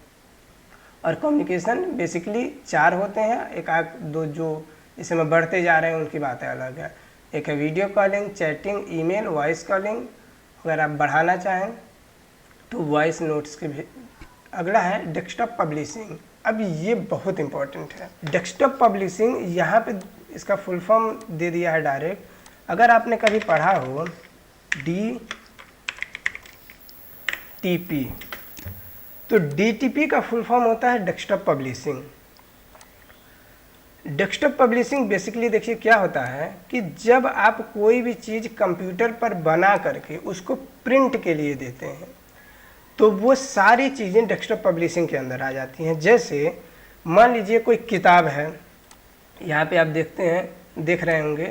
और कम्युनिकेशन बेसिकली 4 होते हैं, एक आध दो जो इसमें बढ़ते जा रहे हैं उनकी बातें अलग है। एक है video calling, chatting, email, voice calling. अगर आप बढ़ाना चाहें तो वॉइस नोट्स के भी। अगला है डेस्कटॉप पब्लिशिंग। अब ये बहुत इंपॉर्टेंट है। डेस्कटॉप पब्लिशिंग यहाँ पे इसका फुल फॉर्म दे दिया है डायरेक्ट। अगर आपने कभी पढ़ा हो DTP, तो DTP का फुल फॉर्म होता है desktop publishing. Desktop publishing basically देखिए क्या होता है कि जब आप कोई भी चीज़ कंप्यूटर पर बना करके उसको प्रिंट के लिए देते हैं तो वो सारी चीज़ें डेस्कटॉप पब्लिशिंग के अंदर आ जाती हैं। जैसे मान लीजिए कोई किताब है, यहाँ पे आप देख रहे होंगे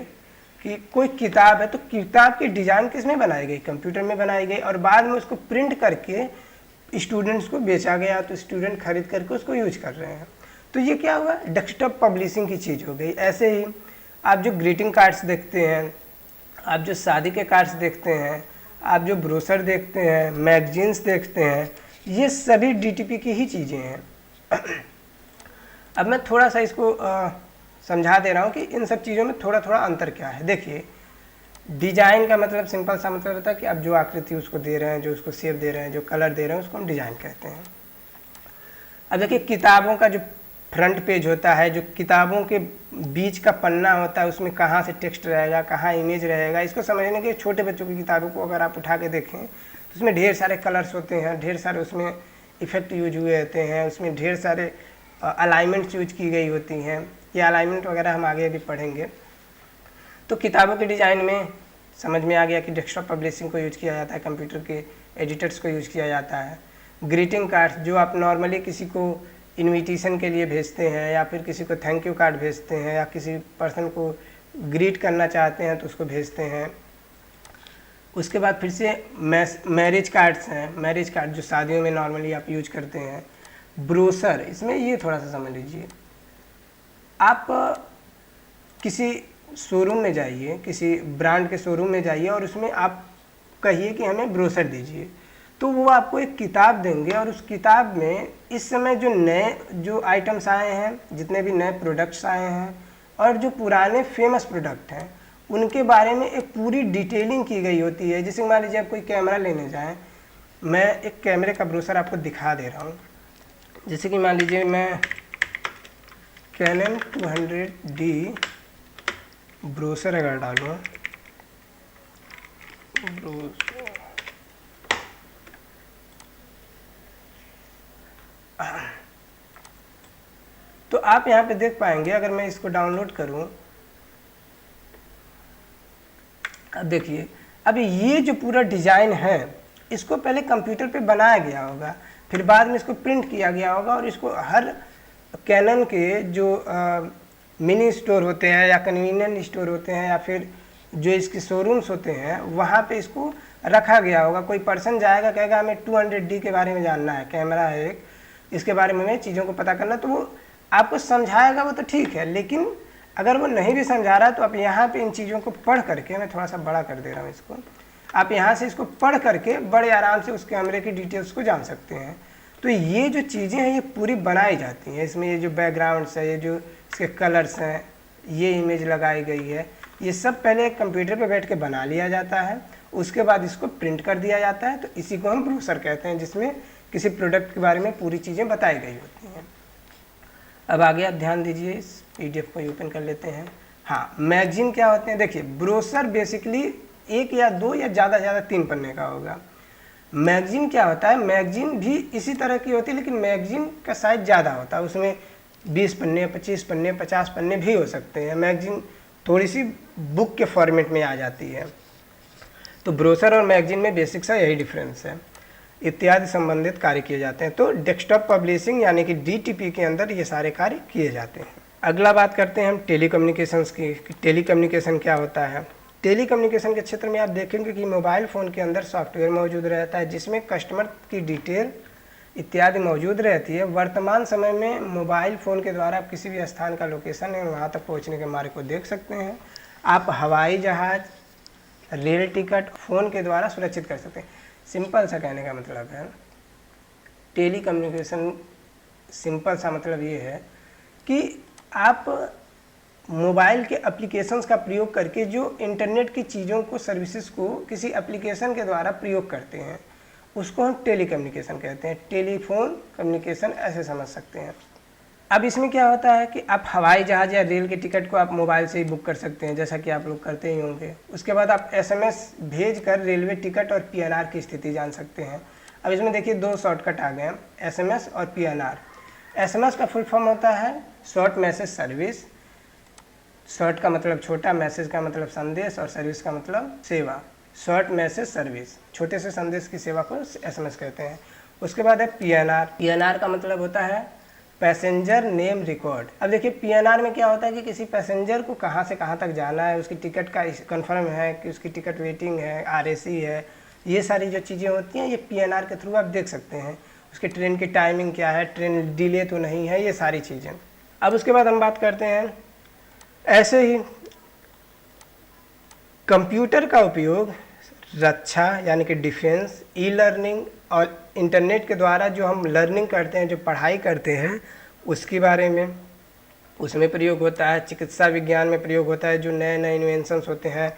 कि कोई किताब है, तो किताब की डिज़ाइन किस में बनाई गई, कंप्यूटर में बनाई गई, और बाद में उसको प्रिंट करके स्टूडेंट्स को बेचा गया, तो स्टूडेंट खरीद करके उसको यूज कर रहे हैं। तो ये क्या हुआ, डेस्कटॉप पब्लिशिंग की चीज़ हो गई। ऐसे ही आप जो ग्रीटिंग कार्ड्स देखते हैं, आप जो शादी के कार्ड्स देखते हैं, आप जो ब्रोशर देखते हैं, मैगजीन्स देखते हैं, ये सभी डीटीपी की ही चीज़ें हैं। अब मैं थोड़ा सा इसको समझा दे रहा हूँ कि इन सब चीज़ों में थोड़ा थोड़ा अंतर क्या है। देखिए, डिज़ाइन का मतलब सिंपल सा मतलब होता है कि आप जो आकृति उसको दे रहे हैं, जो उसको शेप दे रहे हैं, जो कलर दे रहे हैं, उसको हम डिज़ाइन कहते हैं। अब देखिए, किताबों का जो फ्रंट पेज होता है, जो किताबों के बीच का पन्ना होता है, उसमें कहाँ से टेक्स्ट रहेगा, कहाँ इमेज रहेगा, इसको समझने के छोटे बच्चों की किताबों को अगर आप उठा के देखें तो उसमें ढेर सारे कलर्स होते हैं, ढेर सारे उसमें इफेक्ट यूज हुए होते हैं, उसमें ढेर सारे अलाइनमेंट्स यूज की गई होती हैं। ये अलाइनमेंट वगैरह हम आगे भी पढ़ेंगे। तो किताबों के डिज़ाइन में समझ में आ गया कि डेस्कटॉप पब्लिशिंग को यूज किया जाता है, कंप्यूटर के एडिटर्स को यूज किया जाता है। ग्रीटिंग कार्ड्स जो आप नॉर्मली किसी को इनविटेशन के लिए भेजते हैं, या फिर किसी को थैंक यू कार्ड भेजते हैं, या किसी पर्सन को ग्रीट करना चाहते हैं तो उसको भेजते हैं। उसके बाद फिर से मैरिज कार्ड्स हैं, मैरिज कार्ड जो शादियों में नॉर्मली आप यूज करते हैं। ब्रोशर, इसमें ये थोड़ा सा समझ लीजिए, आप किसी शोरूम में जाइए, किसी ब्रांड के शोरूम में जाइए और उसमें आप कहिए कि हमें ब्रोशर दीजिए, तो वो आपको एक किताब देंगे, और उस किताब में इस समय जो आइटम्स आए हैं, जितने भी नए प्रोडक्ट्स आए हैं, और जो पुराने फेमस प्रोडक्ट हैं, उनके बारे में एक पूरी डिटेलिंग की गई होती है। जैसे मान लीजिए आप कोई कैमरा लेने जाएं, मैं एक कैमरे का ब्रोशर आपको दिखा दे रहा हूँ। जैसे कि मान लीजिए मैं कैनन 200D ब्रोशर अगर डालूँ, तो आप यहाँ पे देख पाएंगे, अगर मैं इसको डाउनलोड करूँ, अब देखिए, अब ये जो पूरा डिज़ाइन है, इसको पहले कंप्यूटर पे बनाया गया होगा, फिर बाद में इसको प्रिंट किया गया होगा, और इसको हर कैनन के जो मिनी स्टोर होते हैं, या कन्वीनियंट स्टोर होते हैं, या फिर जो इसके शोरूम्स होते हैं, वहाँ पे इसको रखा गया होगा। कोई पर्सन जाएगा, कहेगा हमें 200D के बारे में जानना है, कैमरा है एक, इसके बारे में चीज़ों को पता करना, तो वो आपको समझाएगा, वो तो ठीक है। लेकिन अगर वो नहीं भी समझा रहा, तो आप यहाँ पे इन चीज़ों को पढ़ करके, मैं थोड़ा सा बड़ा कर दे रहा हूँ इसको, आप यहाँ से इसको पढ़ करके बड़े आराम से उस कैमरे की डिटेल्स को जान सकते हैं। तो ये जो चीज़ें हैं, ये पूरी बनाई जाती हैं। इसमें ये जो बैकग्राउंड्स है, ये जो इसके कलर्स हैं, ये इमेज लगाई गई है, ये सब पहले कंप्यूटर पे बैठ के बना लिया जाता है, उसके बाद इसको प्रिंट कर दिया जाता है। तो इसी को हम ब्रोशर कहते हैं, जिसमें किसी प्रोडक्ट के बारे में पूरी चीज़ें बताई गई होती हैं। अब आगे आप ध्यान दीजिए, इस PDF को ओपन कर लेते हैं। हाँ, मैगजीन क्या होते हैं, देखिए, ब्रोशर बेसिकली 1 या 2 या ज़्यादा से ज़्यादा 3 पन्ने का होगा। मैगजीन क्या होता है, मैगजीन भी इसी तरह की होती है, लेकिन मैगजीन का साइज ज़्यादा होता है, उसमें 20 पन्ने, 25 पन्ने, 50 पन्ने भी हो सकते हैं। मैगजीन थोड़ी सी बुक के फॉर्मेट में आ जाती है। तो ब्रोशर और मैगजीन में बेसिक सा यही डिफरेंस है। इत्यादि संबंधित कार्य किए जाते हैं। तो डेस्कटॉप पब्लिशिंग यानी कि DTP के अंदर ये सारे कार्य किए जाते हैं। अगला बात करते हैं हम टेलीकम्युनिकेशंस की, टेलीकम्युनिकेशन क्या होता है। टेलीकम्युनिकेशन के क्षेत्र में आप देखेंगे कि मोबाइल फ़ोन के अंदर सॉफ्टवेयर मौजूद रहता है, जिसमें कस्टमर की डिटेल इत्यादि मौजूद रहती है। वर्तमान समय में मोबाइल फ़ोन के द्वारा आप किसी भी स्थान का लोकेशन है, वहाँ तक पहुँचने के मार्ग को देख सकते हैं। आप हवाई जहाज़, रेल टिकट फ़ोन के द्वारा सुरक्षित कर सकते हैं। सिंपल सा कहने का मतलब है, टेलीकम्युनिकेशन सिंपल सा मतलब ये है कि आप मोबाइल के एप्लीकेशंस का प्रयोग करके जो इंटरनेट की चीज़ों को, सर्विसेज को किसी एप्लीकेशन के द्वारा प्रयोग करते हैं, उसको हम टेलीकम्युनिकेशन कहते हैं। टेलीफोन कम्युनिकेशन ऐसे समझ सकते हैं। अब इसमें क्या होता है कि आप हवाई जहाज़ या रेल के टिकट को आप मोबाइल से ही बुक कर सकते हैं, जैसा कि आप लोग करते ही होंगे। उसके बाद आप SMS भेज कर रेलवे टिकट और PNR की स्थिति जान सकते हैं। अब इसमें देखिए 2 शॉर्टकट आ गए हैं, SMS और PNR। SMS का फुल फॉर्म होता है शॉर्ट मैसेज सर्विस। शॉर्ट का मतलब छोटा, मैसेज का मतलब संदेश, और सर्विस का मतलब सेवा। शॉर्ट मैसेज सर्विस, छोटे से संदेश की सेवा को SMS कहते हैं। उसके बाद है PNR। PNR का मतलब होता है पैसेंजर नेम रिकॉर्ड। अब देखिए पीएनआर में क्या होता है कि किसी पैसेंजर को कहाँ से कहाँ तक जाना है, उसकी टिकट का कंफर्म है कि उसकी टिकट वेटिंग है, आरएसी है, ये सारी जो चीज़ें होती हैं ये पीएनआर के थ्रू आप देख सकते हैं। उसके ट्रेन की टाइमिंग क्या है, ट्रेन डिले तो नहीं है, ये सारी चीज़ें। अब उसके बाद हम बात करते हैं ऐसे ही कंप्यूटर का उपयोग रक्षा यानी कि डिफेंस, ई लर्निंग और इंटरनेट के द्वारा जो हम लर्निंग करते हैं, जो पढ़ाई करते हैं उसके बारे में उसमें प्रयोग होता है। चिकित्सा विज्ञान में प्रयोग होता है, जो नए नए इन्वेंशंस होते हैं।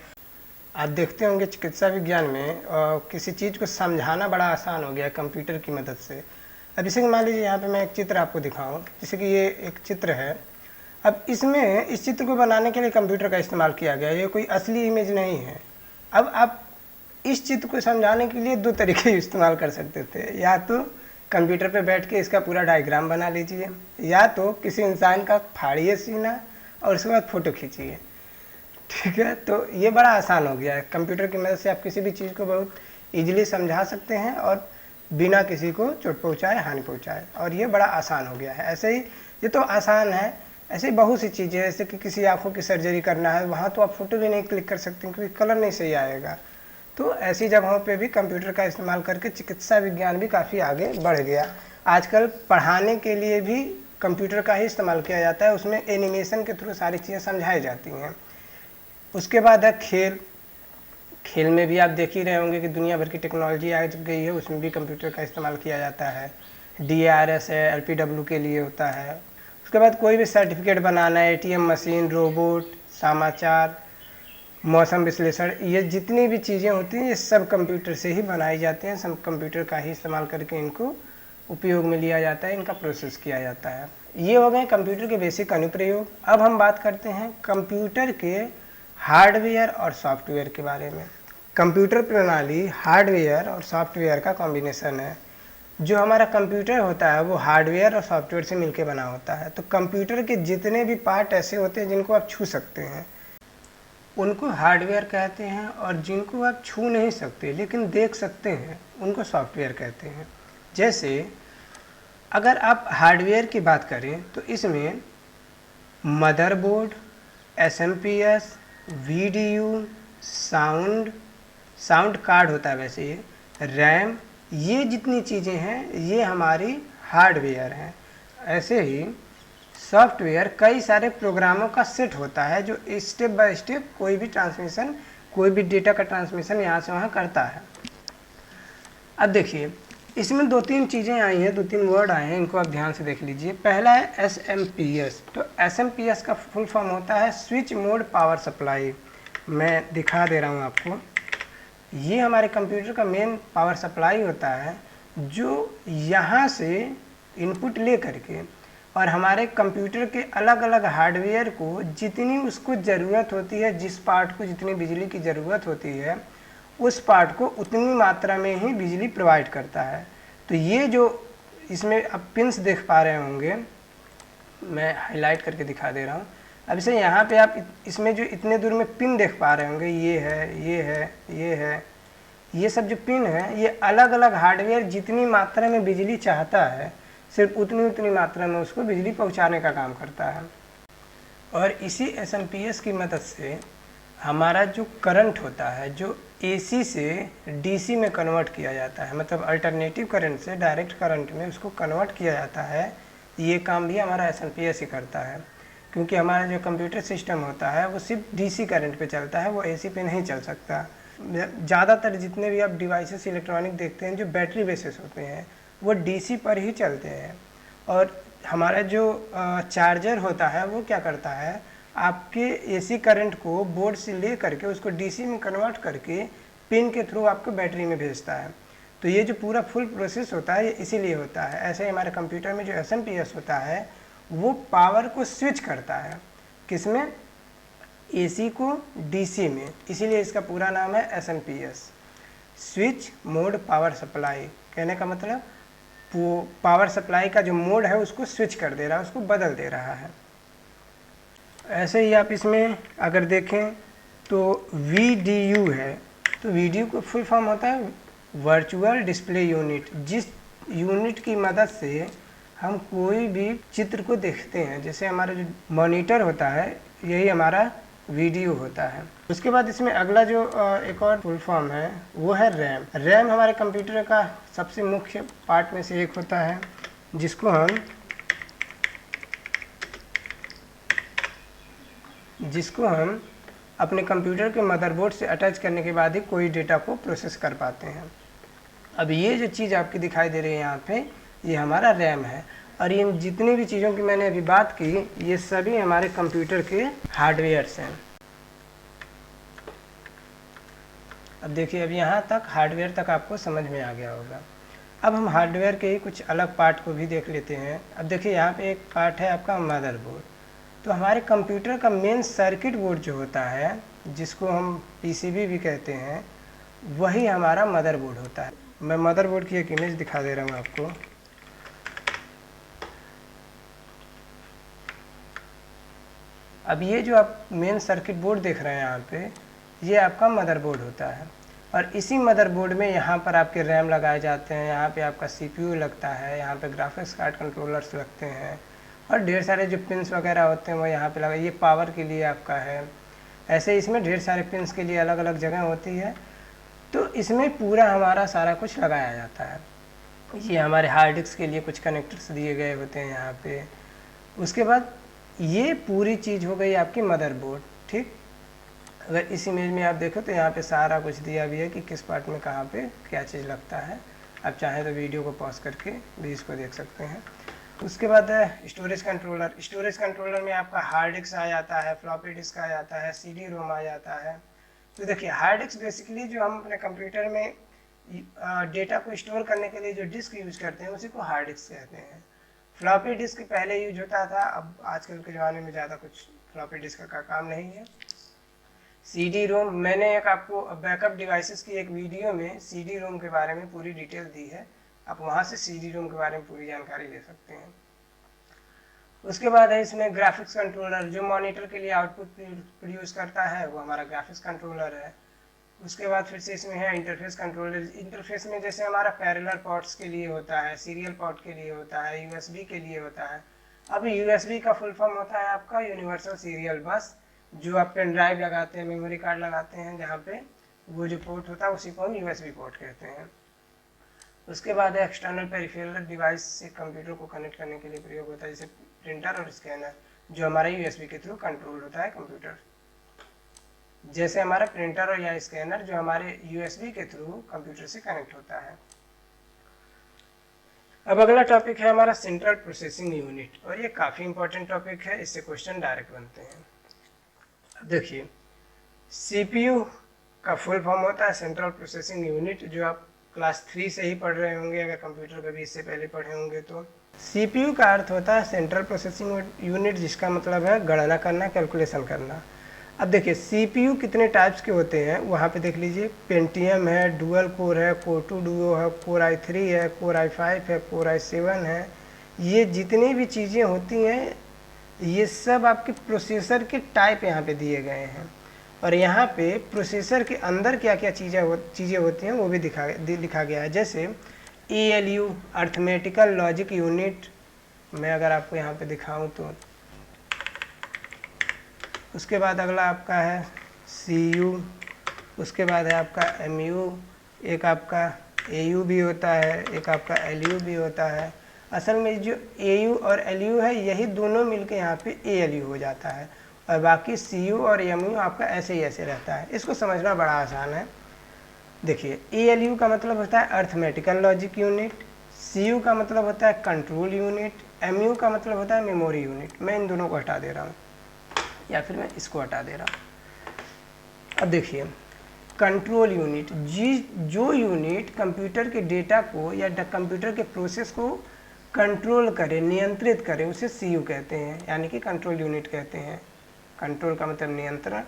आप देखते होंगे चिकित्सा विज्ञान में किसी चीज़ को समझाना बड़ा आसान हो गया है कंप्यूटर की मदद से। अब जैसे कि मान लीजिए यहाँ पे मैं एक चित्र आपको दिखाऊँ, जैसे कि ये एक चित्र है। अब इसमें इस चित्र को बनाने के लिए कंप्यूटर का इस्तेमाल किया गया है, ये कोई असली इमेज नहीं है। अब आप इस चित्र को समझाने के लिए दो तरीके इस्तेमाल कर सकते थे, या तो कंप्यूटर पे बैठ के इसका पूरा डायग्राम बना लीजिए, या तो किसी इंसान का फाड़िए सीना और उसके बाद फ़ोटो खींचिए, ठीक है। तो ये बड़ा आसान हो गया है, कंप्यूटर की मदद से आप किसी भी चीज़ को बहुत ईजिली समझा सकते हैं और बिना किसी को चोट पहुँचाए, हानि पहुँचाए, और ये बड़ा आसान हो गया है। ऐसे ही ये तो आसान है, ऐसे ही बहुत सी चीज़ें, जैसे कि किसी आँखों की सर्जरी करना है, वहाँ तो आप फ़ोटो भी नहीं क्लिक कर सकते क्योंकि कलर नहीं सही आएगा। तो ऐसी जगहों पे भी कंप्यूटर का इस्तेमाल करके चिकित्सा विज्ञान भी काफ़ी आगे बढ़ गया। आजकल पढ़ाने के लिए भी कंप्यूटर का ही इस्तेमाल किया जाता है, उसमें एनिमेशन के थ्रू सारी चीज़ें समझाई जाती हैं। उसके बाद है खेल। खेल में भी आप देख ही रहे होंगे कि दुनिया भर की टेक्नोलॉजी आ गई है, उसमें भी कंप्यूटर का इस्तेमाल किया जाता है। DARS है, LPW के लिए होता है। उसके बाद कोई भी सर्टिफिकेट बनाना है, ATM मशीन, रोबोट, समाचार, मौसम विश्लेषण, ये जितनी भी चीज़ें होती हैं ये सब कंप्यूटर से ही बनाई जाती हैं। सब कंप्यूटर का ही इस्तेमाल करके इनको उपयोग में लिया जाता है, इनका प्रोसेस किया जाता है। ये हो गए कंप्यूटर के बेसिक अनुप्रयोग। अब हम बात करते हैं कंप्यूटर के हार्डवेयर और सॉफ्टवेयर के बारे में। कंप्यूटर प्रणाली हार्डवेयर और सॉफ्टवेयर का कॉम्बिनेशन है। जो हमारा कंप्यूटर होता है वो हार्डवेयर और सॉफ्टवेयर से मिलकर बना होता है। तो कंप्यूटर के जितने भी पार्ट ऐसे होते हैं जिनको आप छू सकते हैं उनको हार्डवेयर कहते हैं, और जिनको आप छू नहीं सकते लेकिन देख सकते हैं उनको सॉफ्टवेयर कहते हैं। जैसे अगर आप हार्डवेयर की बात करें तो इसमें motherboard, SMPS, VDU, sound card होता है वैसे ये, रैम, ये जितनी चीज़ें हैं ये हमारी हार्डवेयर हैं। ऐसे ही सॉफ्टवेयर कई सारे प्रोग्रामों का सेट होता है जो स्टेप बाय स्टेप कोई भी ट्रांसमिशन, कोई भी डेटा का ट्रांसमिशन यहाँ से वहाँ करता है। अब देखिए इसमें दो तीन चीज़ें आई हैं, दो तीन वर्ड आए हैं, इनको आप ध्यान से देख लीजिए। पहला है SMPS। तो SMPS का फुल फॉर्म होता है स्विच मोड पावर सप्लाई। मैं दिखा दे रहा हूँ आपको। ये हमारे कंप्यूटर का मेन पावर सप्लाई होता है जो यहाँ से इनपुट ले करके और हमारे कंप्यूटर के अलग अलग हार्डवेयर को जितनी उसको ज़रूरत होती है, जिस पार्ट को जितनी बिजली की ज़रूरत होती है उस पार्ट को उतनी मात्रा में ही बिजली प्रोवाइड करता है। तो ये जो इसमें आप पिंस देख पा रहे होंगे, मैं हाईलाइट करके दिखा दे रहा हूँ। अब इसे यहाँ पे आप इसमें जो इतने दूर में पिन देख पा रहे होंगे, ये है, ये है, ये है, ये सब जो पिन है ये अलग अलग हार्डवेयर जितनी मात्रा में बिजली चाहता है सिर्फ उतनी मात्रा में उसको बिजली पहुँचाने का काम करता है। और इसी SMPS की मदद से हमारा जो करंट होता है जो AC से DC में कन्वर्ट किया जाता है, मतलब अल्टरनेटिव करंट से डायरेक्ट करंट में उसको कन्वर्ट किया जाता है। ये काम भी हमारा SMPS ही करता है, क्योंकि हमारा जो कंप्यूटर सिस्टम होता है वो सिर्फ DC करंट पे चलता है, वो AC पे नहीं चल सकता। ज़्यादातर जितने भी आप डिवाइसेस इलेक्ट्रॉनिक देखते हैं जो बैटरी बेसिस होते हैं वो DC पर ही चलते हैं। और हमारा जो चार्जर होता है वो क्या करता है, आपके AC करंट को बोर्ड से ले करके उसको DC में कन्वर्ट करके पिन के थ्रू आपको बैटरी में भेजता है। तो ये जो पूरा फुल प्रोसेस होता है ये इसीलिए होता है। ऐसे ही हमारे कंप्यूटर में जो SMPS होता है वो पावर को स्विच करता है, किसमें, AC को DC में, इसीलिए इसका पूरा नाम है SMPS, switch mode power supply. कहने का मतलब वो पावर सप्लाई का जो मोड है उसको स्विच कर दे रहा है, उसको बदल दे रहा है। ऐसे ही आप इसमें अगर देखें तो VDU है, तो VDU को फुल फॉर्म होता है वर्चुअल डिस्प्ले यूनिट। जिस यूनिट की मदद से हम कोई भी चित्र को देखते हैं, जैसे हमारा जो मॉनिटर होता है यही हमारा वीडियो होता है। उसके बाद इसमें अगला जो एक और फुल फॉर्म है वो है रैम। रैम हमारे कंप्यूटर का सबसे मुख्य पार्ट में से एक होता है, जिसको हम अपने कंप्यूटर के मदरबोर्ड से अटैच करने के बाद ही कोई डेटा को प्रोसेस कर पाते हैं। अब ये जो चीज़ आपकी दिखाई दे रही है यहाँ पे, ये हमारा रैम है। और ये जितनी भी चीज़ों की मैंने अभी बात की, ये सभी हमारे कंप्यूटर के हार्डवेयर्स हैं। अब देखिए, अब यहाँ तक हार्डवेयर तक आपको समझ में आ गया होगा। अब हम हार्डवेयर के ही कुछ अलग पार्ट को भी देख लेते हैं। अब देखिए, यहाँ पे एक पार्ट है आपका मदरबोर्ड। तो हमारे कंप्यूटर का मेन सर्किट बोर्ड जो होता है, जिसको हम पीसीबी भी कहते हैं, वही हमारा मदरबोर्ड होता है। मैं मदरबोर्ड की एक इमेज दिखा दे रहा हूँ आपको। अब ये जो आप मेन सर्किट बोर्ड देख रहे हैं यहाँ पे, ये आपका मदरबोर्ड होता है। और इसी मदरबोर्ड में यहाँ पर आपके रैम लगाए जाते हैं, यहाँ पे आपका सीपीयू लगता है, यहाँ पे ग्राफिक्स कार्ड कंट्रोलर्स लगते हैं, और ढेर सारे जो पिन्स वगैरह होते हैं वो यहाँ पे लगा। ये पावर के लिए आपका है। ऐसे इसमें ढेर सारे पिन्स के लिए अलग अलग जगह होती है। तो इसमें पूरा हमारा सारा कुछ लगाया जाता है। ये हमारे हार्ड डिस्क के लिए कुछ कनेक्टर्स दिए गए होते हैं यहाँ पे। उसके बाद ये पूरी चीज़ हो गई आपकी मदरबोर्ड, ठीक। अगर इस इमेज में आप देखो तो यहाँ पे सारा कुछ दिया भी है कि किस पार्ट में कहाँ पे क्या चीज़ लगता है। आप चाहें तो वीडियो को पॉज करके भी इसको देख सकते हैं। उसके बाद है स्टोरेज कंट्रोलर। स्टोरेज कंट्रोलर में आपका हार्ड डिस्क आ जाता है, फ्लॉपी डिस्क आ जाता है, सीडी रोम आ जाता है। तो देखिए, हार्ड डिस्क बेसिकली जो हम अपने कंप्यूटर में डेटा को स्टोर करने के लिए जो डिस्क यूज करते हैं उसी को हार्ड डिस्क कहते हैं। फ्लॉपी डिस्क पहले यूज होता था, अब आजकल के ज़माने में ज़्यादा कुछ फ्लॉपी डिस्क का काम नहीं है। सीडी रोम, मैंने एक आपको बैकअप डिवाइसेस की एक वीडियो में सीडी रोम के बारे में पूरी डिटेल दी है, आप वहाँ से सीडी रोम के बारे में पूरी जानकारी ले सकते हैं। उसके बाद है इसमें ग्राफिक्स कंट्रोलर, जो मॉनिटर के लिए आउटपुट प्रोड्यूस करता है वो हमारा ग्राफिक्स कंट्रोलर है। उसके बाद फिर से इसमें है इंटरफेस कंट्रोलर। इंटरफेस में जैसे हमारा पैरेलल पोर्ट्स के लिए होता है, सीरियल पोर्ट के लिए होता है, यूएसबी के लिए होता है। अब यूएसबी का फुल फॉर्म होता है आपका यूनिवर्सल सीरियल बस, जो आप पेन ड्राइव लगाते हैं, मेमोरी कार्ड लगाते हैं, जहाँ पे वो जो पोर्ट होता है उसी को हम यूएसबी पोर्ट कहते हैं। उसके बाद है एक्सटर्नल पेरिफेरल डिवाइस से कंप्यूटर को कनेक्ट करने के लिए प्रयोग होता है, जैसे प्रिंटर और स्कैनर, जो हमारा यूएसबी के थ्रू कंट्रोल होता है कंप्यूटर। जैसे हमारा प्रिंटर और या स्कैनर जो हमारे यूएसबी के थ्रू कंप्यूटर से कनेक्ट होता है। अब अगला टॉपिक है हमारा सेंट्रल प्रोसेसिंग यूनिट, और ये काफ़ी इंपॉर्टेंट टॉपिक है, इससे क्वेश्चन डायरेक्ट बनते हैं। देखिए, सीपीयू का फुल फॉर्म होता है सेंट्रल प्रोसेसिंग यूनिट, जो आप क्लास 3 से ही पढ़ रहे होंगे, अगर कंप्यूटर कभी इससे पहले पढ़े होंगे तो। सीपीयू का अर्थ होता है सेंट्रल प्रोसेसिंग यूनिट, जिसका मतलब है गणना करना, कैलकुलेशन करना। अब देखिए, सीपीयू कितने टाइप्स के होते हैं वहाँ पे देख लीजिए। पेंटियम है, डुअल कोर है, कोर 2 डुओ है, कोर i3 है, कोर i5 है, कोर i7 है। ये जितनी भी चीज़ें होती हैं ये सब आपके प्रोसेसर के टाइप यहाँ पे दिए गए हैं, और यहाँ पे प्रोसेसर के अंदर क्या क्या चीज़ें होती हैं वो भी लिखा गया है। जैसे ALU अर्थमेटिकल लॉजिक यूनिट, मैं अगर आपको यहाँ पे दिखाऊँ तो। उसके बाद अगला आपका है CU, उसके बाद है आपका MU, एक आपका AU भी होता है, एक आपका LU भी होता है। असल में जो AU और LU है यही दोनों मिलके यहाँ पे ALU हो जाता है, और बाकी CU और MU आपका ऐसे ही ऐसे रहता है। इसको समझना बड़ा आसान है। देखिए, ALU का मतलब होता है अर्थमेटिकल लॉजिक यूनिट, CU का मतलब होता है कंट्रोल यूनिट, MU का मतलब होता है मेमोरी यूनिट। मैं इन दोनों को हटा दे रहा हूँ, या फिर मैं इसको हटा दे रहा हूँ। अब देखिए, कंट्रोल यूनिट, जो यूनिट कंप्यूटर के डेटा को या कंप्यूटर के प्रोसेस को कंट्रोल करे, नियंत्रित करे, उसे CU कहते हैं, यानी कि कंट्रोल यूनिट कहते हैं। कंट्रोल का मतलब नियंत्रण।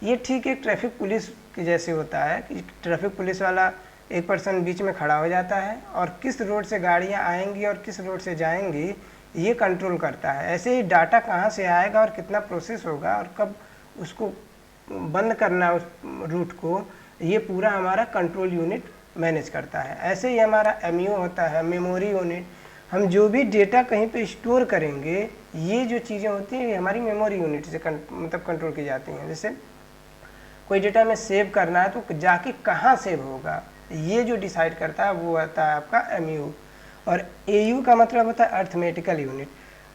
ये ठीक एक ट्रैफिक पुलिस के जैसे होता है कि ट्रैफिक पुलिस वाला एक पर्सन बीच में खड़ा हो जाता है और किस रोड से गाड़ियाँ आएंगी और किस रोड से जाएंगी ये कंट्रोल करता है। ऐसे ही डाटा कहाँ से आएगा और कितना प्रोसेस होगा और कब उसको बंद करना उस रूट को, ये पूरा हमारा कंट्रोल यूनिट मैनेज करता है। ऐसे ही हमारा MU होता है, मेमोरी यूनिट। हम जो भी डेटा कहीं पे स्टोर करेंगे, ये जो चीज़ें होती हैं ये हमारी मेमोरी यूनिट से मतलब कंट्रोल की जाती हैं। जैसे कोई डेटा हमें सेव करना है तो जाके कहाँ सेव होगा, ये जो डिसाइड करता है वो होता है आपका MU। और AU का मतलब होता है अर्थमेटिकल यूनिट।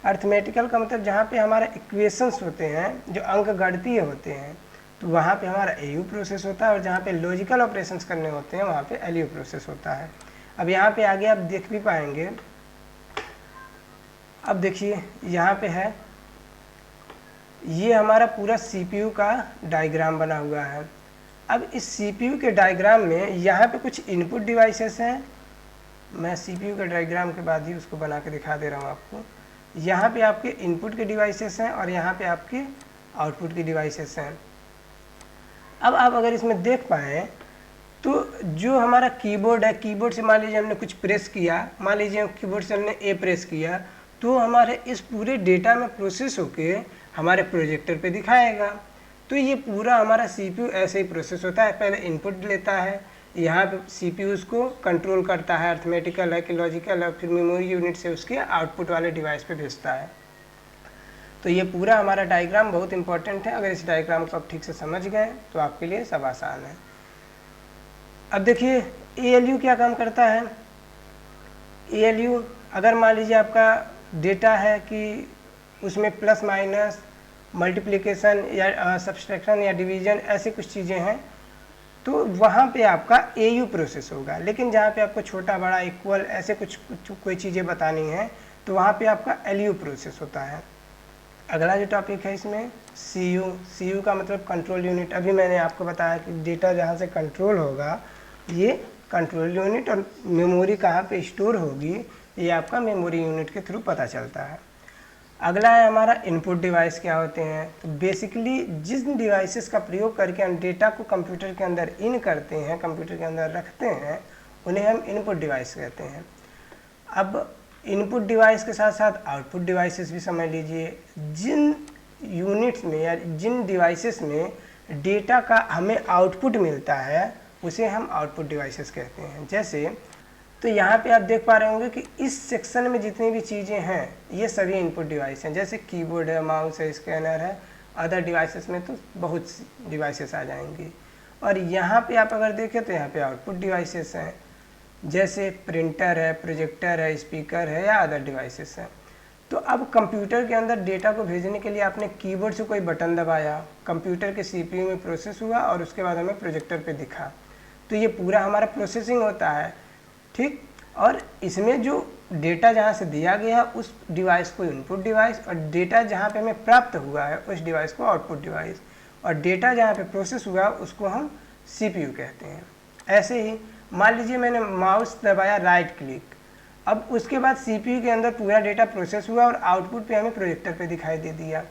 अर्थमेटिकल का मतलब जहाँ पे हमारे इक्वेशंस होते हैं, जो अंक गणितीय होते हैं, तो वहाँ पे हमारा AU प्रोसेस होता है, और जहाँ पे लॉजिकल ऑपरेशंस करने होते हैं वहाँ पे LU प्रोसेस होता है। अब यहाँ पे आगे आप देख भी पाएंगे। अब देखिए यहाँ पे है, ये हमारा पूरा CPU का डायग्राम बना हुआ है। अब इस CPU के डायग्राम में यहाँ पे कुछ इनपुट डिवाइसेस हैं। मैं CPU के डायग्राम के बाद ही उसको बना के दिखा दे रहा हूँ आपको। यहाँ पे आपके इनपुट के डिवाइसेस हैं और यहाँ पे आपके आउटपुट के डिवाइसेस हैं। अब आप अगर इसमें देख पाएँ तो जो हमारा कीबोर्ड है, कीबोर्ड से मान लीजिए हमने कुछ प्रेस किया, मान लीजिए कीबोर्ड से हमने A प्रेस किया, तो हमारे इस पूरे डेटा में प्रोसेस होके हमारे प्रोजेक्टर पे दिखाएगा। तो ये पूरा हमारा CPU ऐसे ही प्रोसेस होता है। पहले इनपुट लेता है, यहाँ पे CPU उसको कंट्रोल करता है, अर्थमेटिकल है कि लॉजिकल है, फिर मेमोरी यूनिट से उसके आउटपुट वाले डिवाइस पे भेजता है। तो ये पूरा हमारा डायग्राम बहुत इंपॉर्टेंट है। अगर इस डायग्राम को आप ठीक से समझ गए तो आपके लिए सब आसान है। अब देखिए ALU क्या काम करता है। ALU अगर मान लीजिए आपका डेटा है कि उसमें प्लस माइनस, मल्टीप्लिकेशन या सब्सट्रैक्शन या डिवीजन ऐसी कुछ चीज़ें हैं, तो वहाँ पे आपका AU प्रोसेस होगा। लेकिन जहाँ पे आपको छोटा बड़ा इक्वल ऐसे कोई चीज़ें बतानी है तो वहाँ पे आपका LU प्रोसेस होता है। अगला जो टॉपिक है इसमें CU का मतलब कंट्रोल यूनिट। अभी मैंने आपको बताया कि डेटा जहाँ से कंट्रोल होगा, ये कंट्रोल यूनिट, और मेमोरी कहाँ पे स्टोर होगी ये आपका मेमोरी यूनिट के थ्रू पता चलता है। अगला है हमारा इनपुट डिवाइस। क्या होते हैं, तो बेसिकली जिन डिवाइसेस का प्रयोग करके हम डेटा को कंप्यूटर के अंदर इन करते हैं, कंप्यूटर के अंदर रखते हैं, उन्हें हम इनपुट डिवाइस कहते हैं। अब इनपुट डिवाइस के साथ साथ आउटपुट डिवाइसेस भी समझ लीजिए। जिन यूनिट्स में या जिन डिवाइसेस में डेटा का हमें आउटपुट मिलता है उसे हम आउटपुट डिवाइसेस कहते हैं। जैसे तो यहाँ पे आप देख पा रहे होंगे कि इस सेक्शन में जितनी भी चीज़ें हैं ये सभी इनपुट डिवाइस हैं। जैसे कीबोर्ड है, माउस है, स्कैनर है। अदर डिवाइसेस में तो बहुत डिवाइसेस आ जाएंगी। और यहाँ पे आप अगर देखें तो यहाँ पे आउटपुट डिवाइसेस हैं, जैसे प्रिंटर है, प्रोजेक्टर है, स्पीकर है या अदर डिवाइसेस हैं। तो अब कंप्यूटर के अंदर डेटा को भेजने के लिए आपने कीबोर्ड से कोई बटन दबाया, कंप्यूटर के CPU में प्रोसेस हुआ और उसके बाद हमें प्रोजेक्टर पे दिखा। तो ये पूरा हमारा प्रोसेसिंग होता है, ठीक। और इसमें जो डेटा जहाँ से दिया गया उस डिवाइस को इनपुट डिवाइस, और डेटा जहाँ पे हमें प्राप्त हुआ है उस डिवाइस को आउटपुट डिवाइस, और डेटा जहाँ पे प्रोसेस हुआ उसको हम CPU कहते हैं। ऐसे ही मान लीजिए मैंने माउस दबाया, राइट क्लिक, अब उसके बाद CPU के अंदर पूरा डेटा प्रोसेस हुआ और आउटपुट पे हमें प्रोजेक्टर पे दिखाई दे दिया।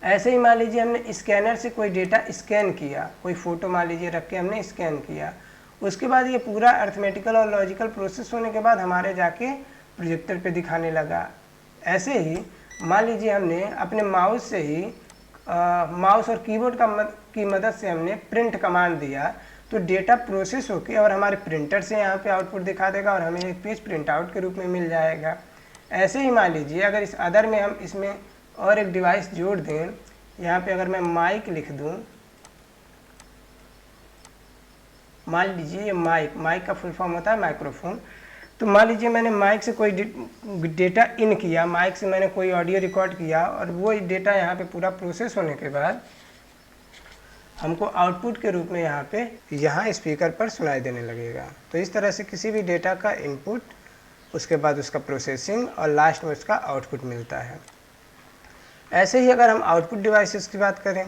ऐसे ही मान लीजिए हमने स्कैनर से कोई डेटा स्कैन किया, कोई फ़ोटो मान लीजिए रख के हमने स्कैन किया, उसके बाद ये पूरा अर्थमेटिकल और लॉजिकल प्रोसेस होने के बाद हमारे जाके प्रोजेक्टर पे दिखाने लगा। ऐसे ही मान लीजिए हमने अपने माउस से ही माउस और कीबोर्ड की मदद से हमने प्रिंट कमांड दिया, तो डेटा प्रोसेस होके और हमारे प्रिंटर से यहाँ पे आउटपुट दिखा देगा और हमें एक पेज प्रिंट आउट के रूप में मिल जाएगा। ऐसे ही मान लीजिए अगर इस अदर में हम इसमें और एक डिवाइस जोड़ दें, यहाँ पे अगर मैं माइक लिख दूँ, मान लीजिए ये माइक का फुल फॉर्म होता है माइक्रोफोन। तो मान लीजिए मैंने माइक से कोई डेटा इन किया, माइक से मैंने कोई ऑडियो रिकॉर्ड किया और वो डेटा यहाँ पे पूरा प्रोसेस होने के बाद हमको आउटपुट के रूप में यहाँ स्पीकर पर सुनाई देने लगेगा। तो इस तरह से किसी भी डेटा का इनपुट, उसके बाद उसका प्रोसेसिंग और लास्ट में उसका आउटपुट मिलता है। ऐसे ही अगर हम आउटपुट डिवाइसेस की बात करें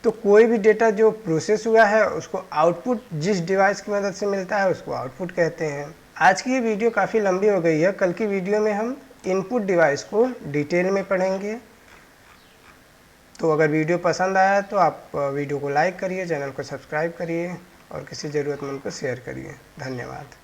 तो कोई भी डेटा जो प्रोसेस हुआ है उसको आउटपुट जिस डिवाइस की मदद से मिलता है उसको आउटपुट कहते हैं। आज की ये वीडियो काफ़ी लंबी हो गई है, कल की वीडियो में हम इनपुट डिवाइस को डिटेल में पढ़ेंगे। तो अगर वीडियो पसंद आया तो आप वीडियो को लाइक करिए, चैनल को सब्सक्राइब करिए और किसी ज़रूरतमंद को शेयर करिए। धन्यवाद।